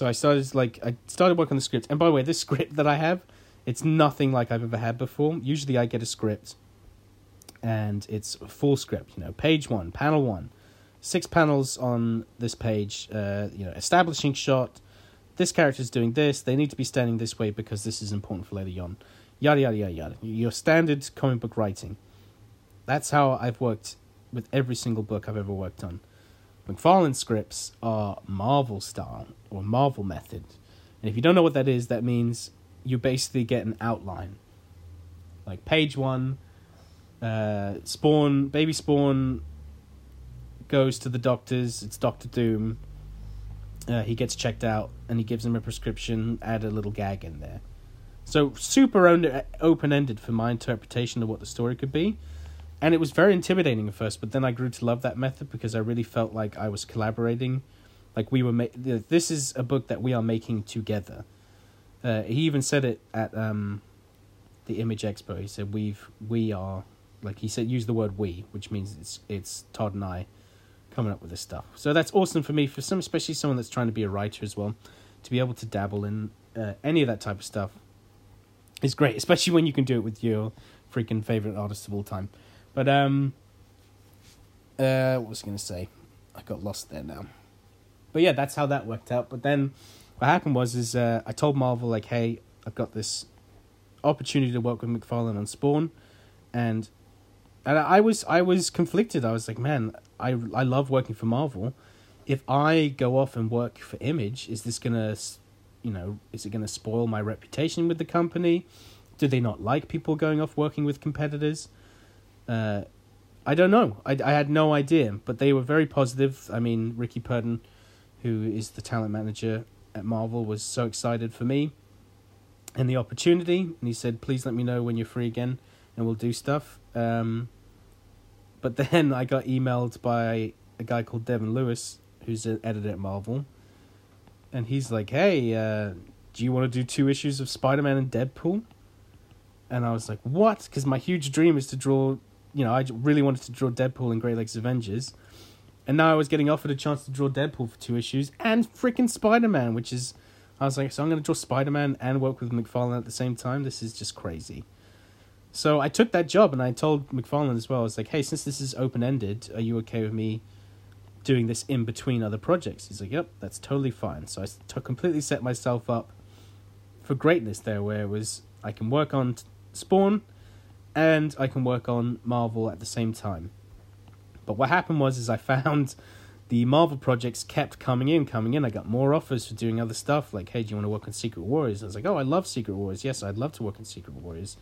I started working on the script. And by the way, this script that I have, it's nothing like I've ever had before. Usually I get a script, and it's a full script, page 1, panel 1, 6 panels on this page, establishing shot, this character's doing this, they need to be standing this way because this is important for later on, yada, yada, yada, yada. Your standard comic book writing. That's how I've worked with every single book I've ever worked on. McFarlane scripts are Marvel style, or Marvel method. And if you don't know what that is, that means you basically get an outline. Like page 1, Baby Spawn goes to the doctors, it's Dr. Doom. He gets checked out, and he gives him a prescription, add a little gag in there. So super open-ended for my interpretation of what the story could be. And it was very intimidating at first, but then I grew to love that method because I really felt like I was collaborating. Like we were this is a book that we are making together. He even said it at the Image Expo. He said we are Like he said, use the word we, which means it's Todd and I coming up with this stuff. So that's awesome for me, especially someone that's trying to be a writer as well, to be able to dabble in any of that type of stuff is great, especially when you can do it with your freaking favorite artist of all time. But what was I going to say? I got lost there now. But yeah, that's how that worked out. But then what happened was I told Marvel, like, hey, I've got this opportunity to work with McFarlane on Spawn, and I was conflicted. I was like, man, I love working for Marvel. If I go off and work for Image, is this gonna, is it gonna spoil my reputation with the company? Do they not like people going off working with competitors? I don't know. I had no idea, but they were very positive. I mean, Ricky Purden, who is the talent manager at Marvel, was so excited for me and the opportunity, and he said, please let me know when you're free again and we'll do stuff. But then I got emailed by a guy called Devin Lewis, who's an editor at Marvel, and he's like, hey, do you want to do 2 issues of Spider-Man and Deadpool? And I was like, what? Because my huge dream is to draw, I really wanted to draw Deadpool in Great Lakes Avengers, and now I was getting offered a chance to draw Deadpool for 2 issues and freaking Spider-Man, which is, I was like, so I'm going to draw Spider-Man and work with McFarlane at the same time? This is just crazy. So I took that job, and I told McFarlane as well, I was like, hey, since this is open-ended, are you okay with me doing this in between other projects? He's like, yep, that's totally fine. So I completely set myself up for greatness there, where it was, I can work on Spawn, and I can work on Marvel at the same time. But what happened was I found the Marvel projects kept coming in. I got more offers for doing other stuff, like, hey, do you want to work on Secret Warriors? I was like, oh, I love Secret Warriors. Yes, I'd love to work on Secret Warriors.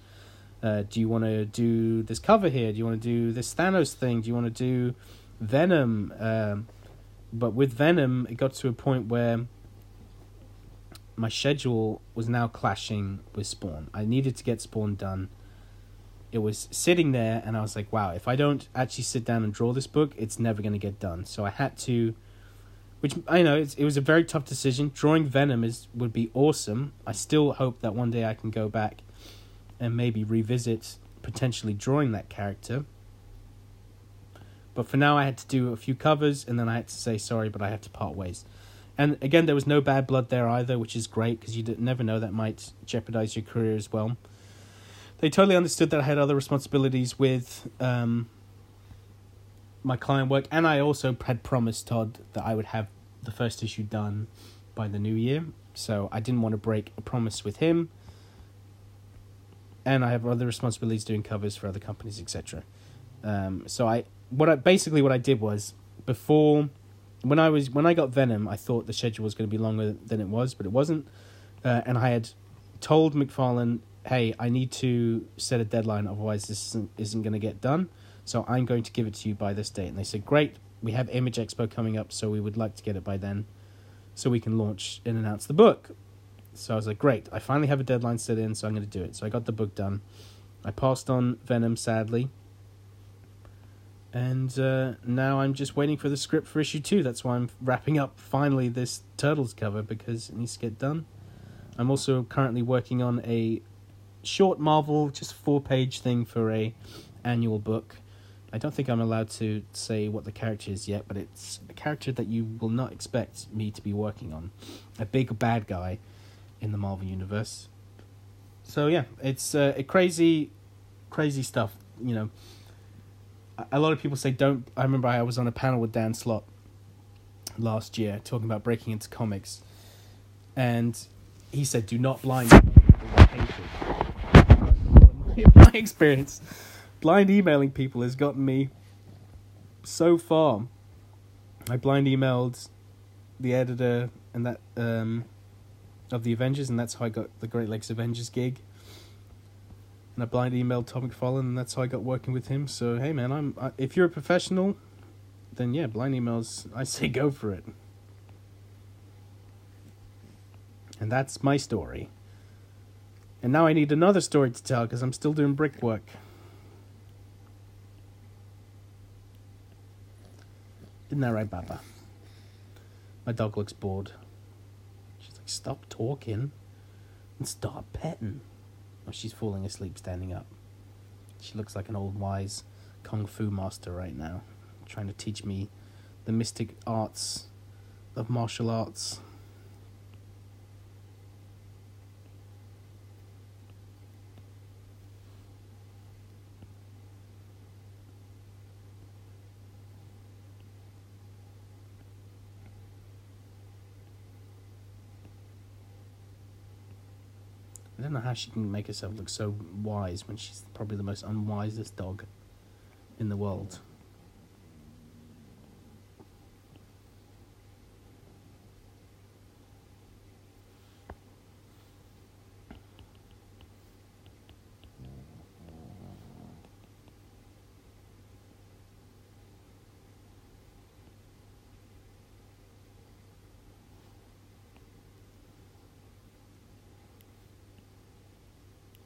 Do you want to do this cover here? Do you want to do this Thanos thing? Do you want to do Venom? But with Venom, it got to a point where my schedule was now clashing with Spawn. I needed to get Spawn done. It was sitting there, and I was like, wow, if I don't actually sit down and draw this book, it's never going to get done. So I had to, which I know it was a very tough decision. Drawing Venom would be awesome. I still hope that one day I can go back and maybe revisit potentially drawing that character. But for now, I had to do a few covers, and then I had to say sorry, but I have to part ways. And again, there was no bad blood there either, which is great, because you never know, that might jeopardize your career as well. They totally understood that I had other responsibilities with my client work, and I also had promised Todd that I would have the first issue done by the new year, so I didn't want to break a promise with him, and I have other responsibilities doing covers for other companies, etc. So what I did was, before, when I got Venom, I thought the schedule was going to be longer than it was, but it wasn't, and I had told McFarlane, hey, I need to set a deadline, otherwise this isn't going to get done, so I'm going to give it to you by this date. And they said, great, we have Image Expo coming up, so we would like to get it by then, so we can launch and announce the book. So I was like, great, I finally have a deadline set in, so I'm going to do it. So I got the book done. I passed on Venom, sadly, and now I'm just waiting for the script for issue 2. That's why I'm wrapping up, finally, this Turtles cover, because it needs to get done. I'm also currently working on a short Marvel, just 4-page thing for a annual book. I don't think I'm allowed to say what the character is yet, but it's a character that you will not expect me to be working on. A big bad guy in the Marvel Universe. So yeah, it's a crazy stuff, A lot of people say don't... I remember I was on a panel with Dan Slott last year talking about breaking into comics, and he said, do not blind people. In my experience, blind emailing people has gotten me so far. I blind emailed the editor and that of the Avengers, and that's how I got the Great Lakes Avengers gig. And I blind emailed Tom McFarlane, and that's how I got working with him. So hey man, if you're a professional, then yeah, blind emails, I say go for it. And that's my story. And now I need another story to tell, because I'm still doing brickwork. Isn't that right, Baba? My dog looks bored. She's like, stop talking and start petting. Oh, she's falling asleep standing up. She looks like an old wise kung fu master right now, trying to teach me the mystic arts of martial arts. I don't know how she can make herself look so wise when she's probably the most unwisest dog in the world.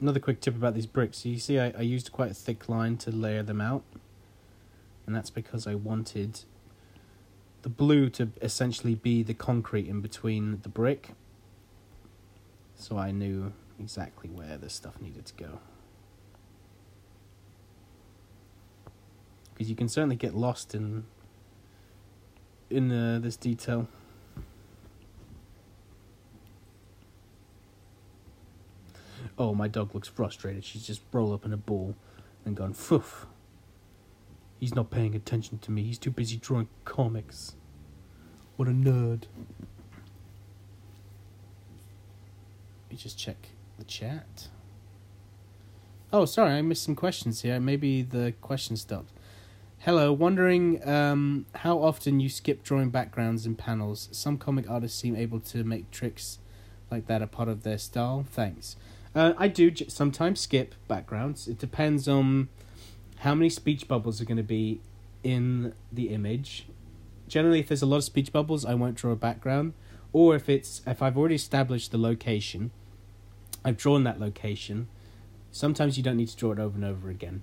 Another quick tip about these bricks. You see I used quite a thick line to layer them out. And that's because I wanted the blue to essentially be the concrete in between the brick. So I knew exactly where this stuff needed to go. Because you can certainly get lost in this detail. Oh, my dog looks frustrated. She's just rolled up in a ball and gone, poof. He's not paying attention to me. He's too busy drawing comics. What a nerd. Let me just check the chat. Oh, sorry, I missed some questions here. Maybe the question stopped. Hello, wondering how often you skip drawing backgrounds in panels. Some comic artists seem able to make tricks like that a part of their style. Thanks. I do sometimes skip backgrounds. It depends on how many speech bubbles are going to be in the image. Generally, if there's a lot of speech bubbles, I won't draw a background. Or if I've already established the location, I've drawn that location. Sometimes you don't need to draw it over and over again.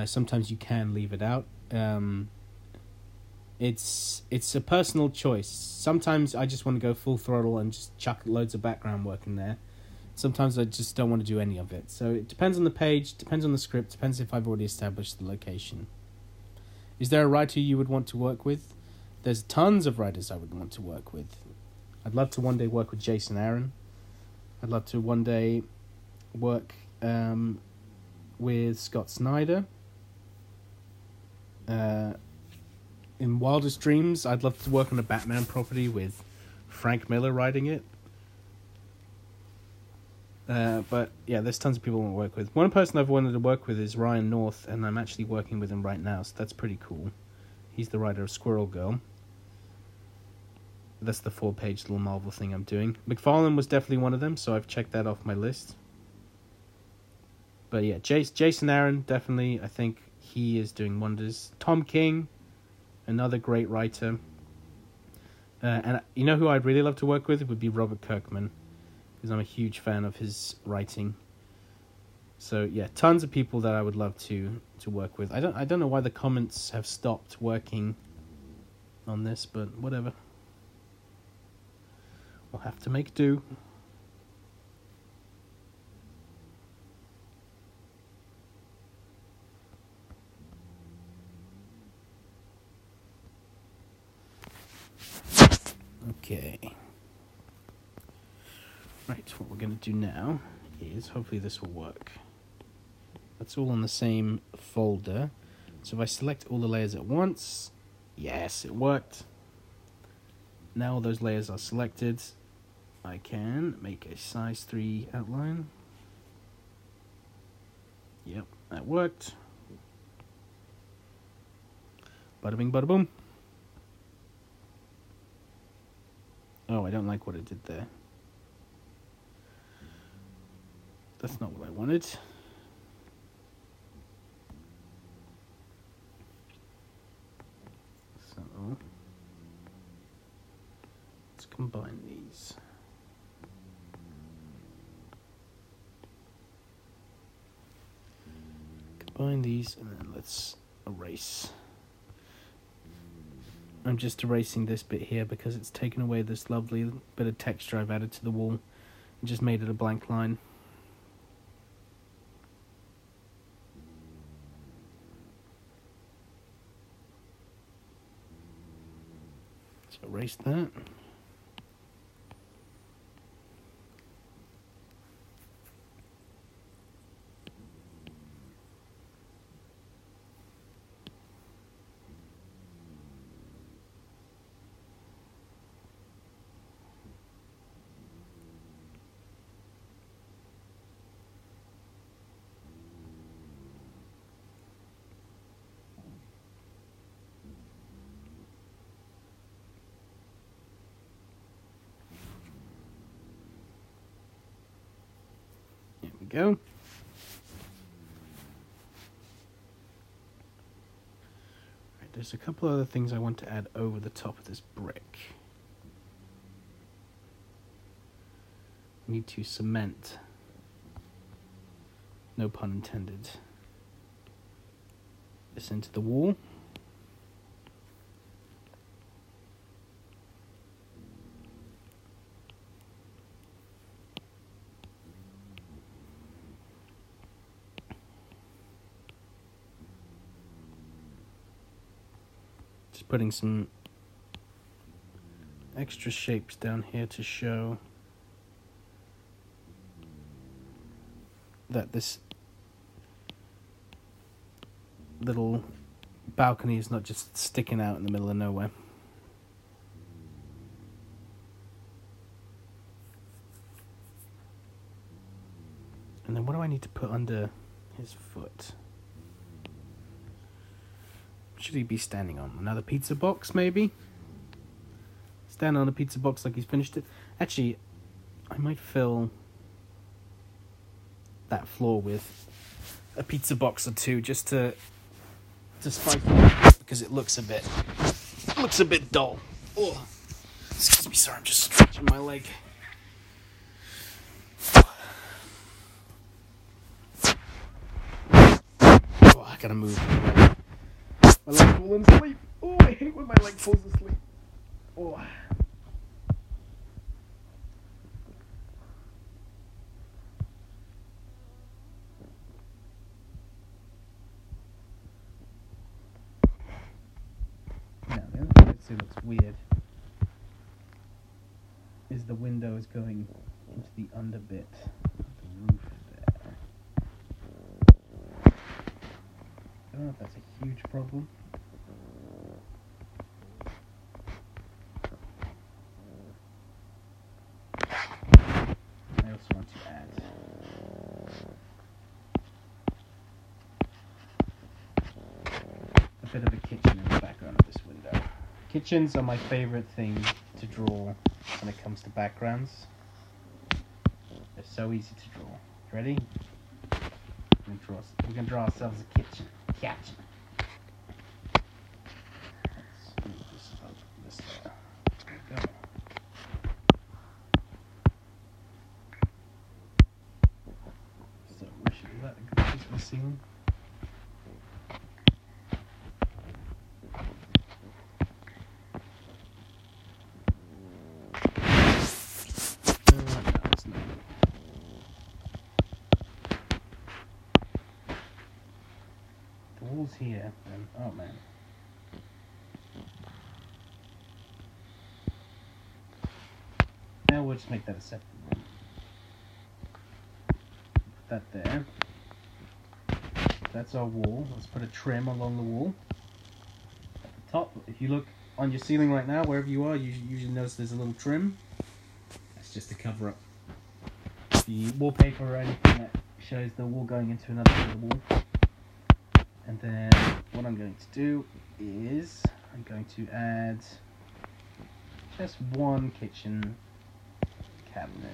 Sometimes you can leave it out. It's a personal choice. Sometimes I just want to go full throttle and just chuck loads of background work in there. Sometimes I just don't want to do any of it. So it depends on the page, depends on the script, depends if I've already established the location. Is there a writer you would want to work with? There's tons of writers I would want to work with. I'd love to one day work with Jason Aaron. I'd love to one day work with Scott Snyder. In Wildest Dreams, I'd love to work on a Batman property with Frank Miller writing it. But yeah, there's tons of people I want to work with. One person I've wanted to work with is Ryan North, and I'm actually working with him right now, so that's pretty cool. He's the writer of Squirrel Girl. That's the 4-page little Marvel thing I'm doing. McFarlane was definitely one of them, so I've checked that off my list. But yeah, Jason Aaron, definitely, I think he is doing wonders. Tom King, another great writer. And you know who I'd really love to work with? It would be Robert Kirkman, because I'm a huge fan of his writing. So yeah, tons of people that I would love to work with. I don't know why the comments have stopped working on this, but whatever. We'll have to make do. Okay. Right, what we're going to do now is, hopefully this will work. That's all on the same folder. So if I select all the layers at once, yes, it worked. Now all those layers are selected. I can make a size 3 outline. Yep, that worked. Bada bing, bada boom. Oh, I don't like what it did there. That's not what I wanted. So, let's combine these. Combine these and then let's erase. I'm just erasing this bit here because it's taken away this lovely bit of texture I've added to the wall and just made it a blank line. erase that. There we go. Right, there's a couple other things I want to add over the top of this brick. I need to cement, no pun intended, this into the wall. Just putting some extra shapes down here to show that this little balcony is not just sticking out in the middle of nowhere. And then what do I need to put under his foot? What should he be standing on? Another pizza box, maybe? Stand on a pizza box like he's finished it. Actually, I might fill that floor with a pizza box or two just to spice it up, because it looks a bit dull. Oh, excuse me, sorry, I'm just stretching my leg. Oh, I gotta move. My leg's falling asleep. Oh, I hate when my leg falls asleep. Oh. Now, the other thing that looks weird is the window is going into the underbit of the roof there. I don't know if that's a huge problem. I also want to add a bit of a kitchen in the background of this window. Kitchens are my favorite thing to draw when it comes to backgrounds. They're so easy to draw. Ready? We're gonna draw ourselves a kitchen. Let's move this up this way. There we go. So we should let it go to the ceiling. Here, and oh man, now we'll just make that a separate one. Put that there. That's our wall. Let's put a trim along the wall at the top. If you look on your ceiling right now, wherever you are, you usually notice there's a little trim. That's just to cover up the wallpaper or anything that shows the wall going into another part of the wall. And then what I'm going to do is I'm going to add just one kitchen cabinet.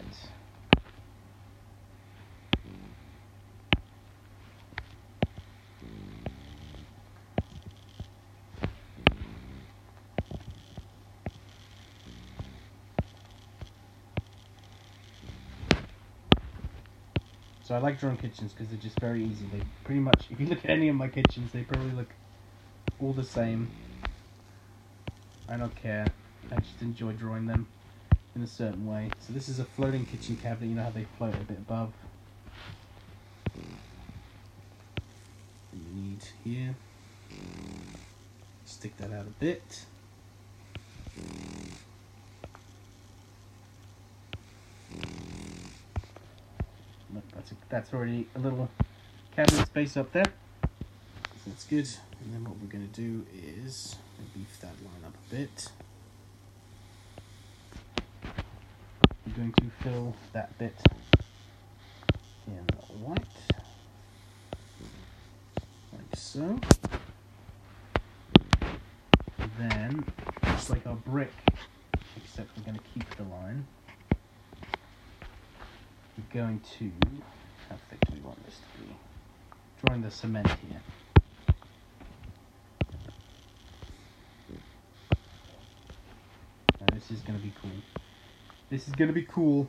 So I like drawing kitchens because they're just very easy. They pretty much, if you look at any of my kitchens, they probably look all the same. I don't care. I just enjoy drawing them in a certain way. So this is a floating kitchen cabinet. You know how they float a bit above. You need here. Stick that out a bit. Look, that's already a little cabinet space up there. So that's good. And then what we're going to do is beef that line up a bit. We're going to fill that bit in white, like so. Then, just like our brick, except we're going to keep the line, we're going to, how thick do we want this to be? Drawing the cement here. Now this is going to be cool. This is going to be cool.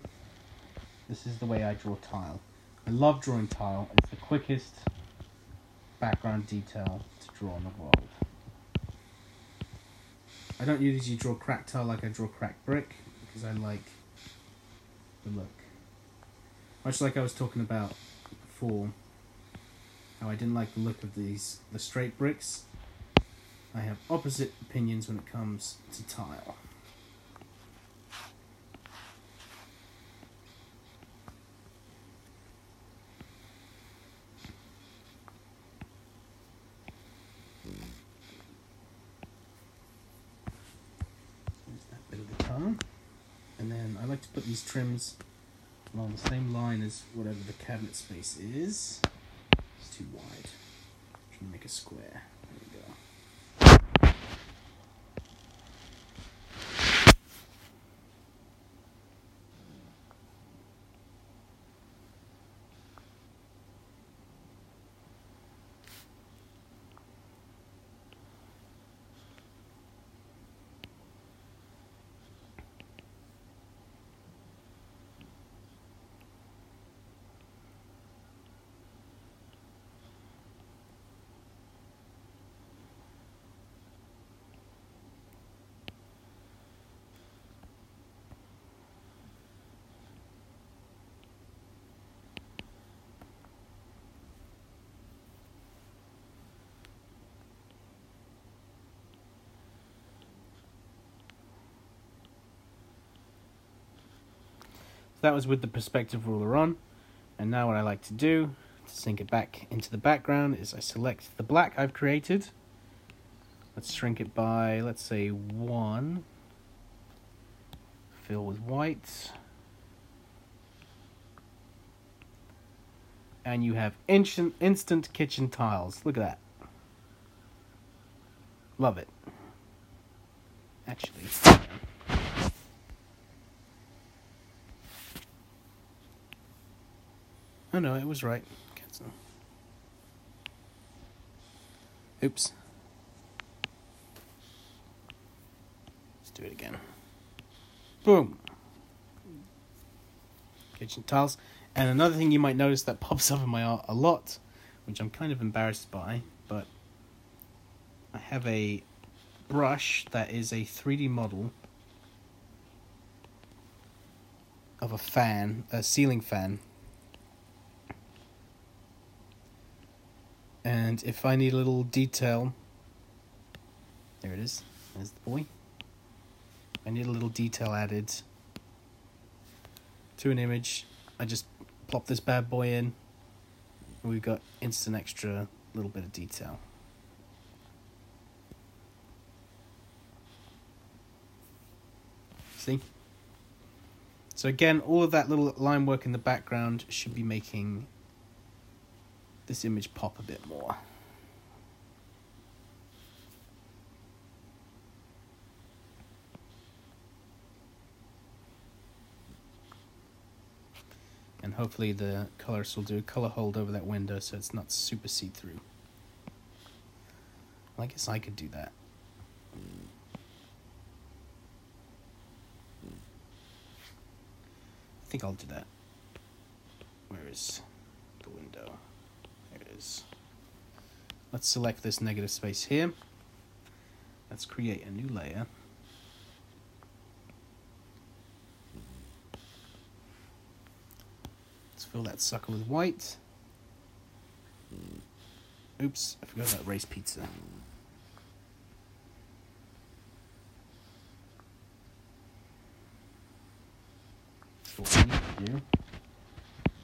This is the way I draw tile. I love drawing tile. It's the quickest background detail to draw in the world. I don't usually draw cracked tile like I draw cracked brick, because I like the look. Much like I was talking about before, how I didn't like the look of the straight bricks. I have opposite opinions when it comes to tile. And then I like to put these trims along the same line as whatever the cabinet space is. It's too wide. I'm trying to make a square. There we go. That was with the perspective ruler on, and now what I like to do to sink it back into the background is I select the black I've created. Let's shrink it by, let's say, 1. Fill with white. And you have instant kitchen tiles. Look at that. Love it. Actually, oh no, it was right. Cancel. Oops. Let's do it again. Boom. Kitchen tiles. And another thing you might notice that pops up in my art a lot, which I'm kind of embarrassed by, but I have a brush that is a 3D model of a fan, a ceiling fan. And if I need a little detail, there it is, there's the boy. I need a little detail added to an image. I just plop this bad boy in, and we've got instant extra little bit of detail. See? So again, all of that little line work in the background should be making this image pop a bit more. And hopefully the colors will do a color hold over that window so it's not super see-through. Well, I guess I could do that. I think I'll do that. Where is the window? There it is. Let's select this negative space here. Let's create a new layer. Let's fill that sucker with white. Oops, I forgot about raised pizza. do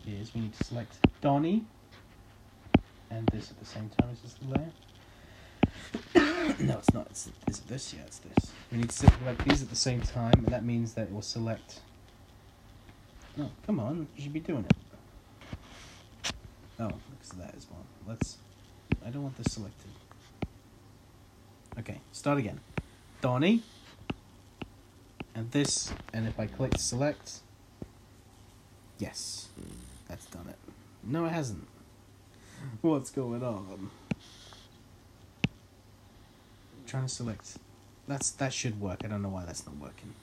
is we need to select Donnie and this at the same time as this layer. No, it's not. Is it this? Yeah, it's this. We need to select these at the same time, and that means that it will select... No, come on. You should be doing it. Oh, because that is one. I don't want this selected. Okay, start again. Donnie. And this, and if I click select... Yes. That's done it. No, it hasn't. What's going on? I'm trying to select. That should work. I don't know why that's not working.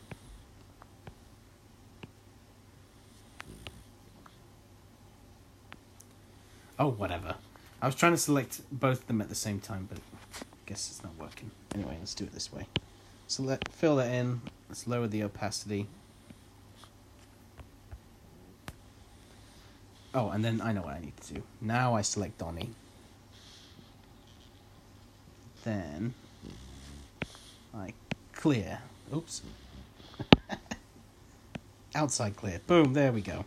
Oh, whatever. I was trying to select both of them at the same time, but I guess it's not working. Anyway, let's do it this way. So fill that in. Let's lower the opacity. Oh, and then I know what I need to do. Now I select Donnie. Then I clear. Oops. Outside clear. Boom, there we go.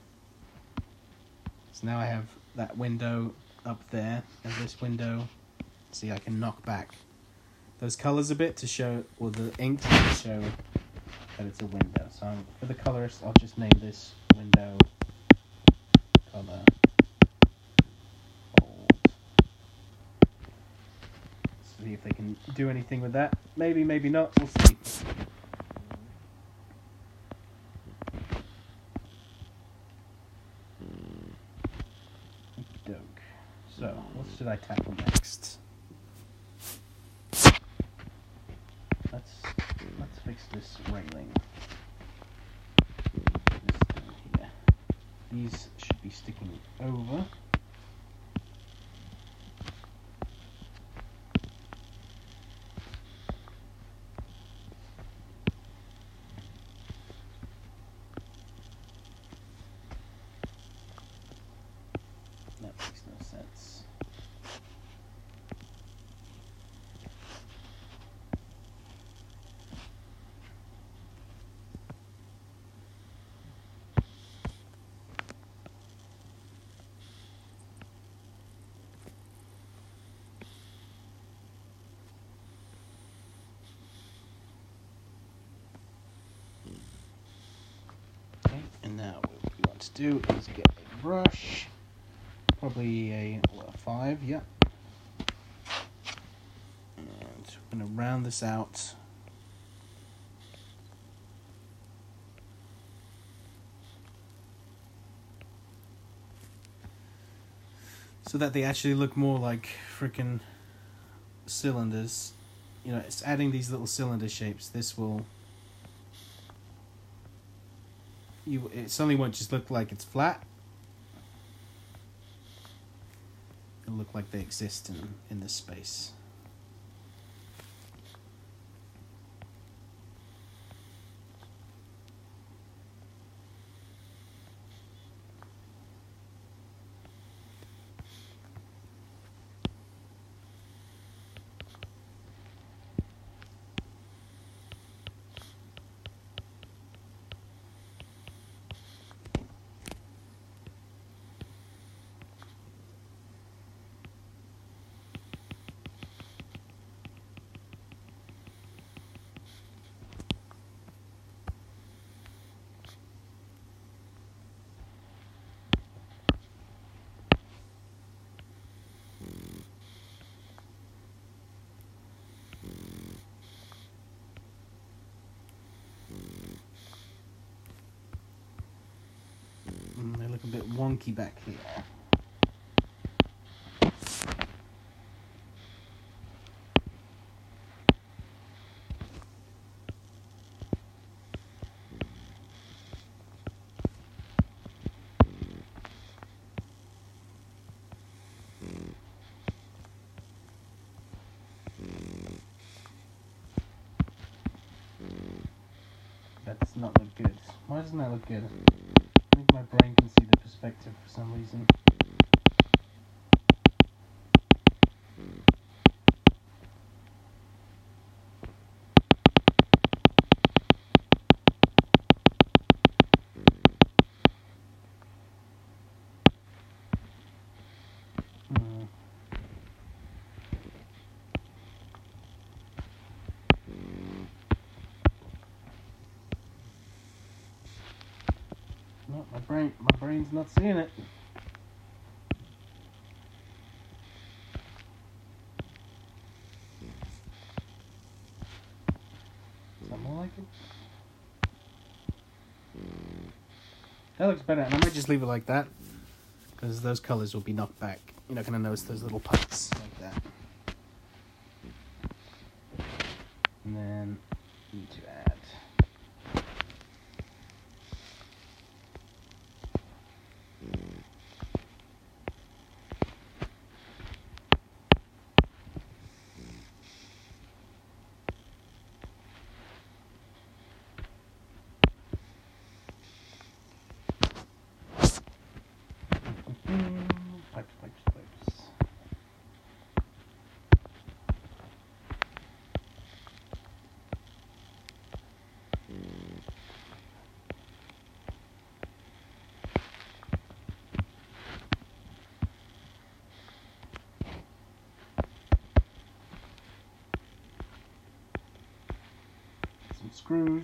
So now I have that window up there, and this window. See, I can knock back those colours a bit to show, or the ink to show that it's a window. So for the colorist, I'll just name this window color bold. See if they can do anything with that. Maybe, maybe not. We'll see. So, what should I tackle next? Let's fix this railing. This down here. These should be sticking over. That makes no sense. Okay, and now what we want to do is get a brush. Probably a 5, yeah. And we're going to round this out. So that they actually look more like freaking cylinders. You know, it's adding these little cylinder shapes. This will... It suddenly won't just look like it's flat. It'll look like they exist in this space. They look a bit wonky back here. That does not look good. Why doesn't that look good? I think my brain can see the perspective for some reason. My brain's not seeing it. Is that more like it? That looks better, and I might just leave it like that, because those colours will be knocked back. You're not going to notice those little pucks like that. And then need to add pipes. Some screws.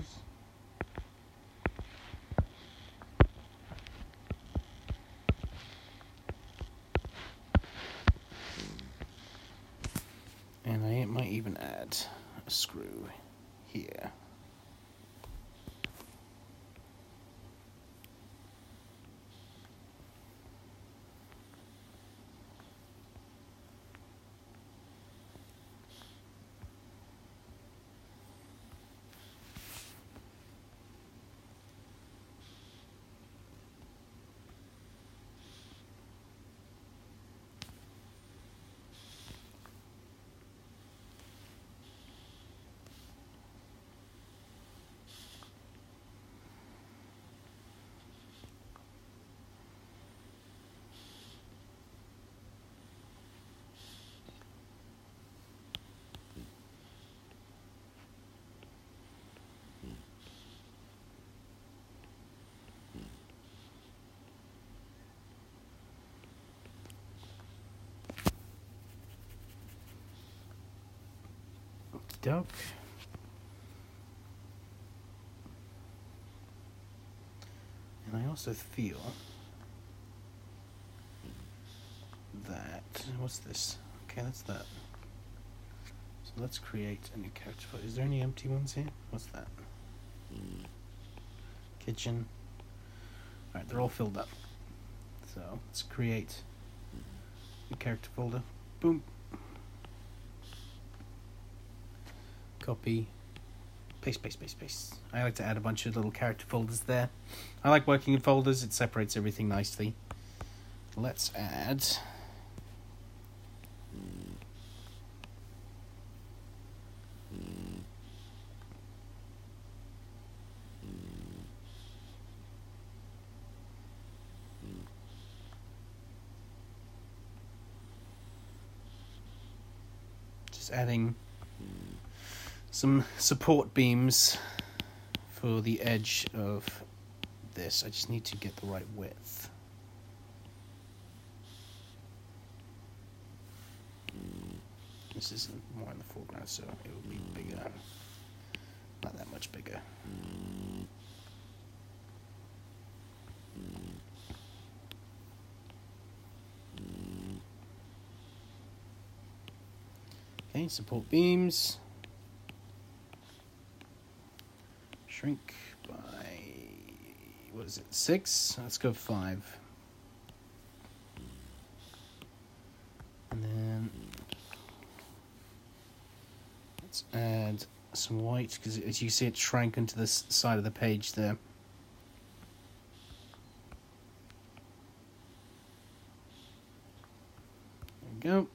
And I might even add a screw here. Dope. And I also feel that, what's this? Okay, that's that. So let's create a new character. Is there any empty ones here? What's that? Kitchen. Alright, they're all filled up. So let's create a character folder. Boom. Copy. Paste. I like to add a bunch of little character folders there. I like working in folders. It separates everything nicely. Let's add adding some support beams for the edge of this. I just need to get the right width. This is more in the foreground, so it will be bigger. Not that much bigger. Okay, support beams. Shrink by, what is it, 6? Let's go 5. And then let's add some white, because as you see it shrank into this side of the page there. There we go.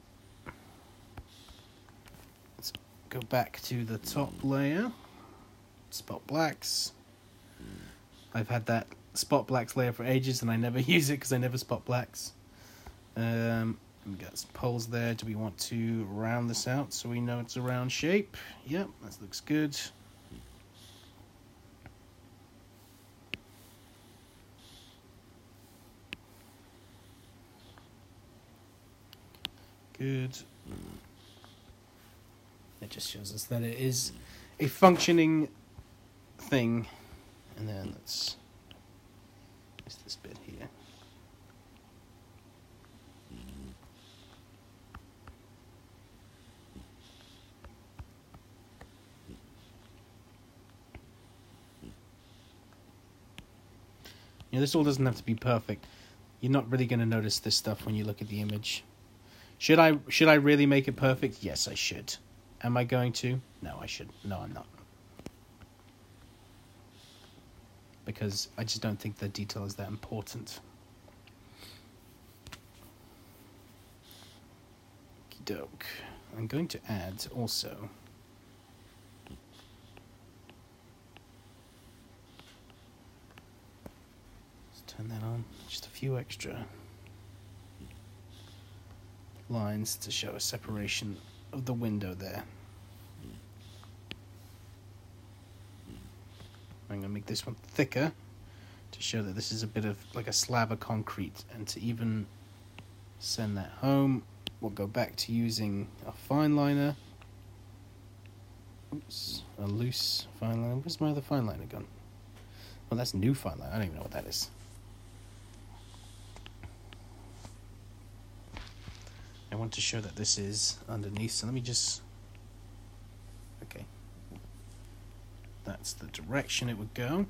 Let's go back to the top layer. Spot blacks. I've had that spot blacks layer for ages and I never use it because I never spot blacks. We got some poles there. Do we want to round this out so we know it's a round shape? Yep, that looks good. Good. It just shows us that it is a functioning thing. And then let's use this bit here. You know, this all doesn't have to be perfect. You're not really going to notice this stuff when you look at the image. Should I really make it perfect? Yes, I should. Am I going to? No, I should. No, I'm not. Because I just don't think the detail is that important. Okey-doke. I'm going to add also... Let's turn that on. Just a few extra lines to show a separation of the window there. I'm going to make this one thicker to show that this is a bit of like a slab of concrete, and to even send that home we'll go back to using a fine liner. Oops, a loose fine liner. Where's my other fine liner gone? Well, that's new fine liner. I don't even know what that is. I want to show that this is underneath, so let me just... Okay. That's the direction it would go.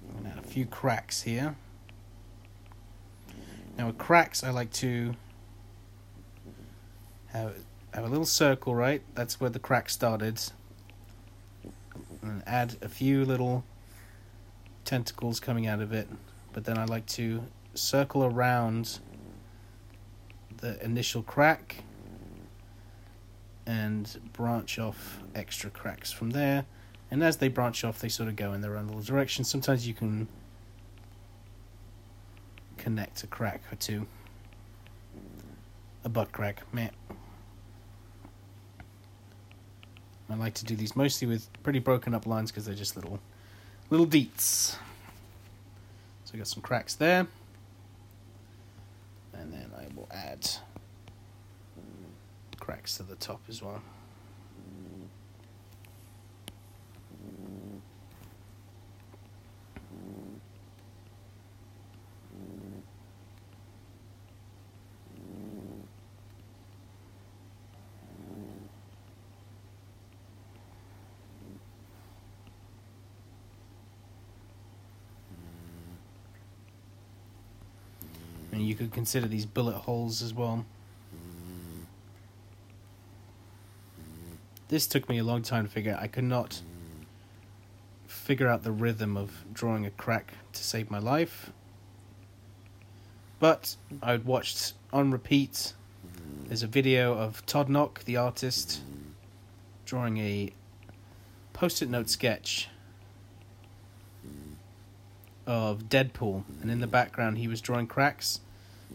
I'm going to add a few cracks here. Now with cracks, I like to have a little circle, right? That's where the crack started. And add a few little tentacles coming out of it, but then I like to circle around the initial crack and branch off extra cracks from there, and as they branch off they sort of go in their own little direction. Sometimes you can connect a crack or two. A butt crack, meh. I like to do these mostly with pretty broken up lines because they're just little deets. So I got some cracks there. And then I will add cracks to the top as well. And you could consider these bullet holes as well. This took me a long time to figure out. I could not figure out the rhythm of drawing a crack to save my life. But I'd watched on repeat. There's a video of Todd Knock, the artist, drawing a post-it note sketch of Deadpool, and in the background he was drawing cracks.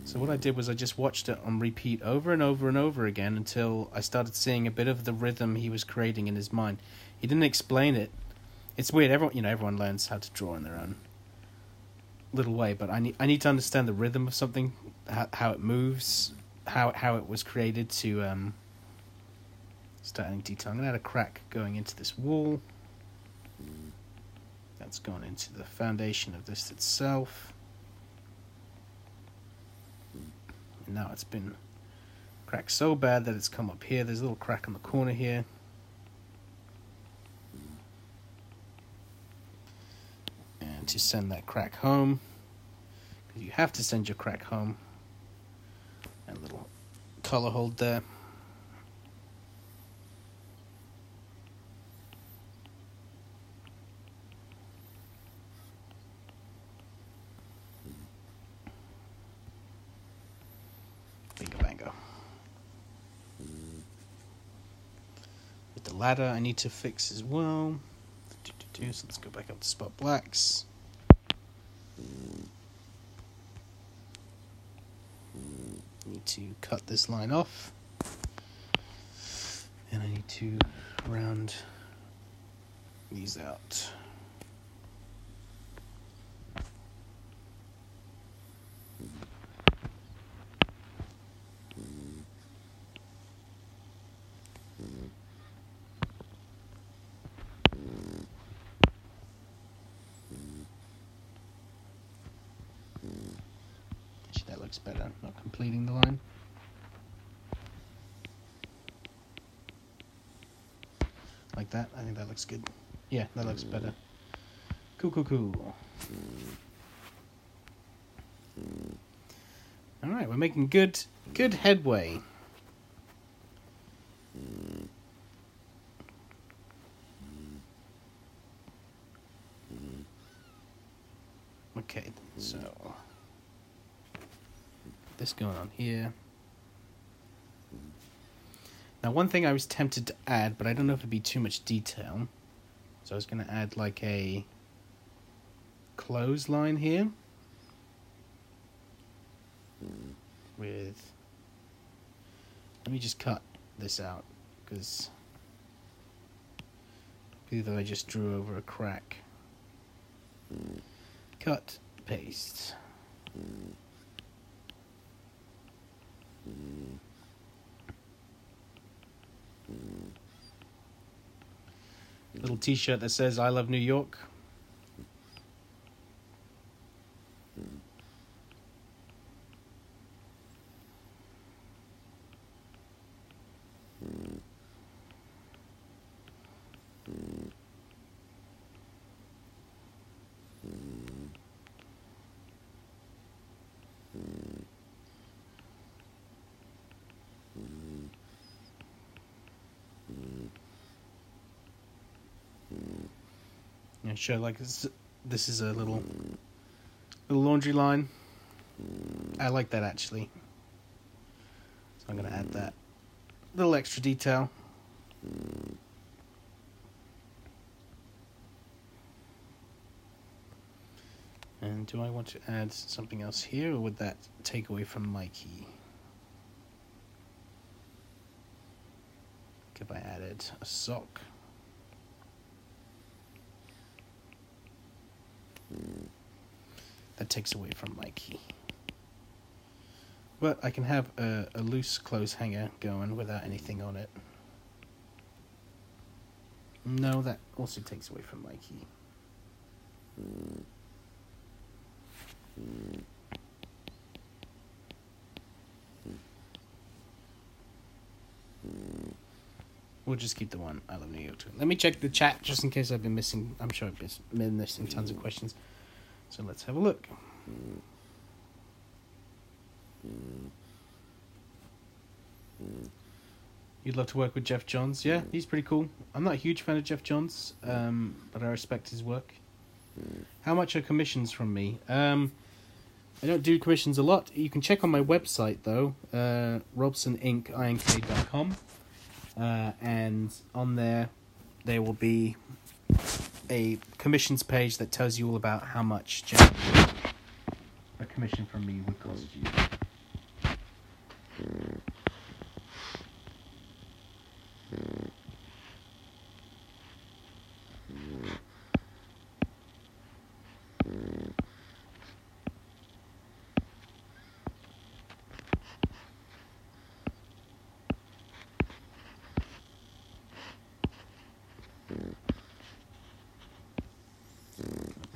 So what I did was I just watched it on repeat over and over and over again until I started seeing a bit of the rhythm he was creating in his mind. He didn't explain it. It's weird. Everyone learns how to draw in their own little way, but I need to understand the rhythm of something, how it moves, how it was created to start adding detail. I'm gonna add a crack going into this wall. That's gone into the foundation of this itself. And now it's been cracked so bad that it's come up here. There's a little crack in the corner here. And to send that crack home, because you have to send your crack home, and a little color hold there. Bingo bango. With the ladder I need to fix as well. So let's go back up to spot blacks. Need to cut this line off. And I need to round these out. better. Not completing the line. Like that. I think that looks good. Yeah, that looks better. Cool, cool, cool. Alright, we're making good headway. Okay, so this going on here. Now, one thing I was tempted to add, but I don't know if it'd be too much detail. So I was going to add like a clothesline here with. Let me just cut this out because either I just drew over a crack. Cut, paste. Little t-shirt that says I love New York. Yeah, sure. Like this is a little laundry line. I like that actually. So I'm gonna add that little extra detail. And do I want to add something else here, or would that take away from Mikey? If I added a sock. That takes away from Mikey. But I can have a loose clothes hanger going without anything on it. No, that also takes away from Mikey. We'll just keep the one I love New York too. Let me check the chat just in case I've been missing. I'm sure I've been missing tons of questions. So let's have a look. You'd love to work with Jeff Johns? Yeah, he's pretty cool. I'm not a huge fan of Jeff Johns, but I respect his work. How much are commissions from me? I don't do commissions a lot. You can check on my website though, robsoninc.com. And on there will be a commissions page that tells you all about how much generally a commission from me would cost you.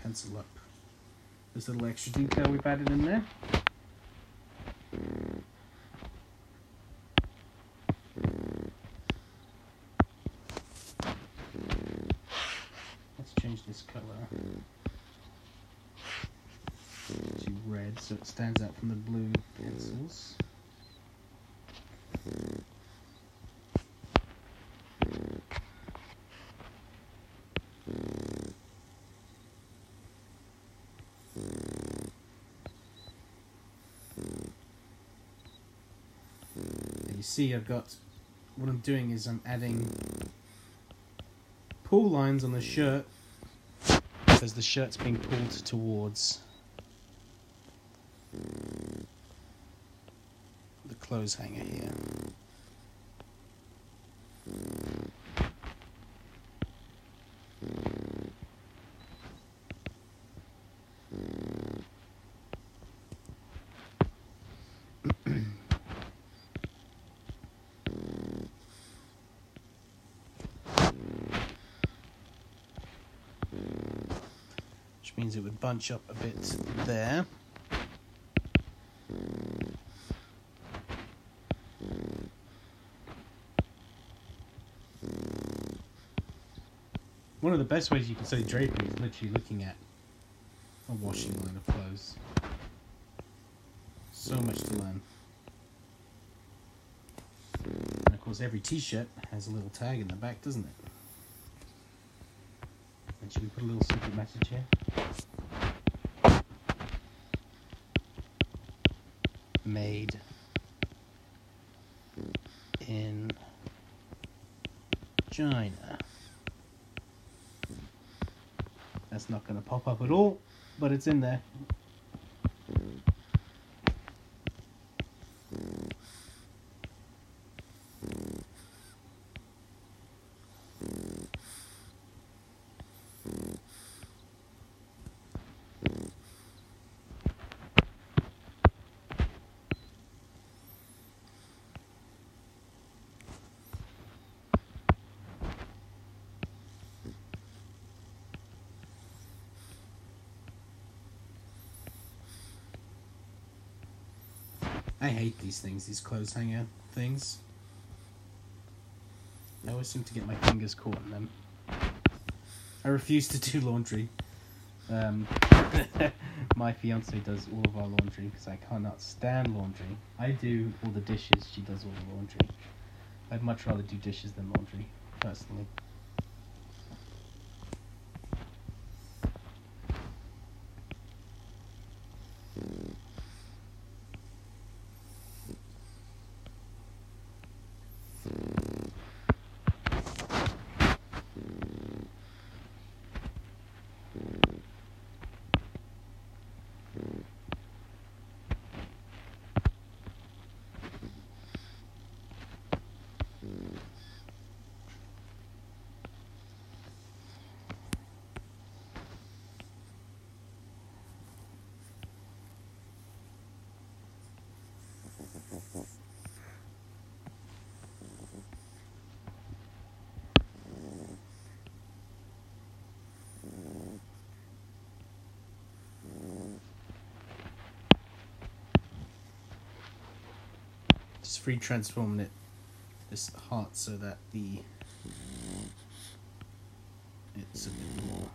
Pencil up this little extra detail we've added in there. Let's change this color to red so it stands out from the blue pencils. You see, what I'm doing is I'm adding pull lines on the shirt because the shirt's being pulled towards the clothes hanger here. Which means it would bunch up a bit there. One of the best ways you can study drapery is literally looking at a washing line of clothes. So much to learn. And of course every t-shirt has a little tag in the back, doesn't it? And should we put a little secret message here? Made in China. That's not going to pop up at all, but it's in there. I hate these things, these clothes hanger things. I always seem to get my fingers caught in them. I refuse to do laundry. My fiance does all of our laundry because I cannot stand laundry. I do all the dishes, she does all the laundry. I'd much rather do dishes than laundry, personally. Just free transforming it, this heart, so that it's a bit more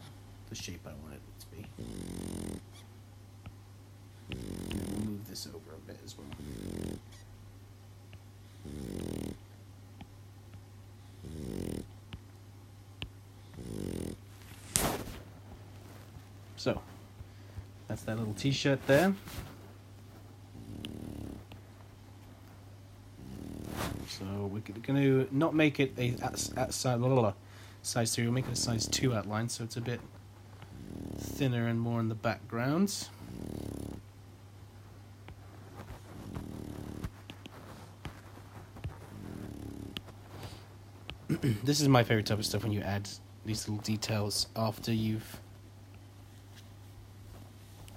the shape I want it to be. And we'll move this over a bit as well. So, that's that little t-shirt there. So we're going to not make it a size 3, we'll make it a size 2 outline, so it's a bit thinner and more in the background. This is my favorite type of stuff, when you add these little details after you've...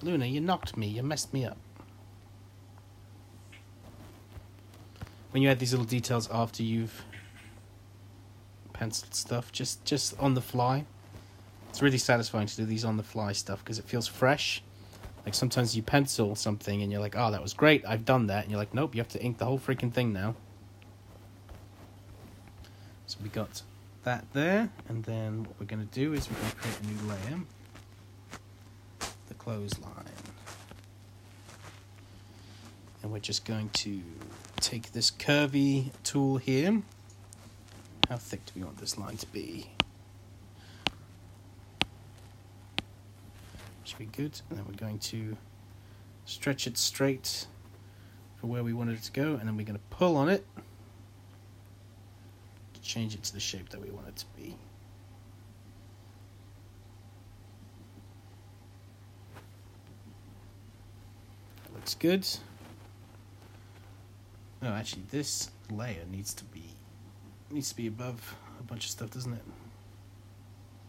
Luna, you knocked me, you messed me up. When you add these little details after you've penciled stuff, just on the fly, it's really satisfying to do these on the fly stuff because it feels fresh. Like sometimes you pencil something and you're like, oh, that was great, I've done that, and you're like, nope, you have to ink the whole freaking thing now. So we got that there, and then what we're going to do is we're going to create a new layer, the clothesline. And we're just going to take this curvy tool here. How thick do we want this line to be? Should be good. And then we're going to stretch it straight for where we wanted it to go, and then we're going to pull on it to change it to the shape that we want it to be. That looks good. No, actually, this layer needs to be above a bunch of stuff, doesn't it?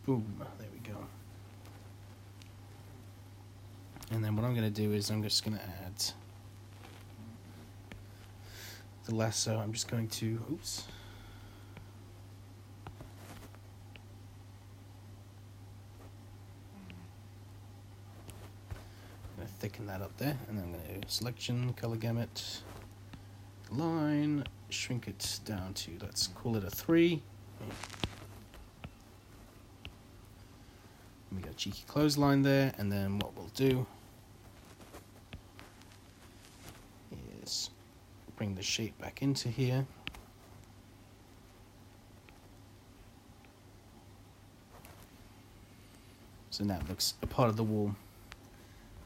Boom, there we go. And then what I'm going to do is I'm just going to add the lasso. I'm just going to, oops. I'm going to thicken that up there, and then I'm going to do selection, color gamut, line, shrink it down to, let's call it a 3. cheeky clothesline there, and then what we'll do is bring the shape back into here. So now it looks a part of the wall.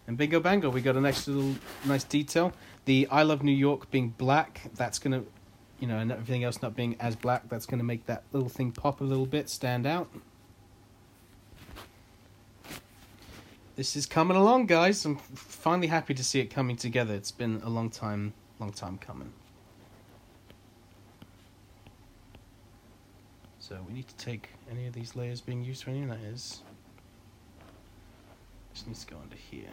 And bingo bango, we got a nice little nice detail. The I Love New York being black, that's gonna, you know, and everything else not being as black, that's gonna make that little thing pop a little bit, stand out. This is coming along, guys. I'm finally happy to see it coming together. It's been a long time coming. So we need to take any of these layers being used for any of that is. Just needs to go under here.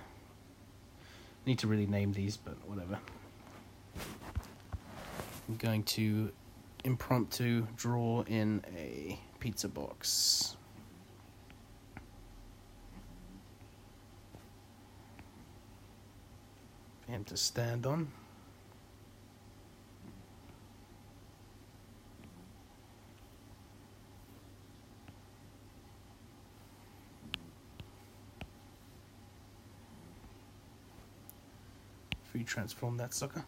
Need to really name these, but whatever. I'm going to impromptu draw in a pizza box. For him to stand on. Free transform that sucker.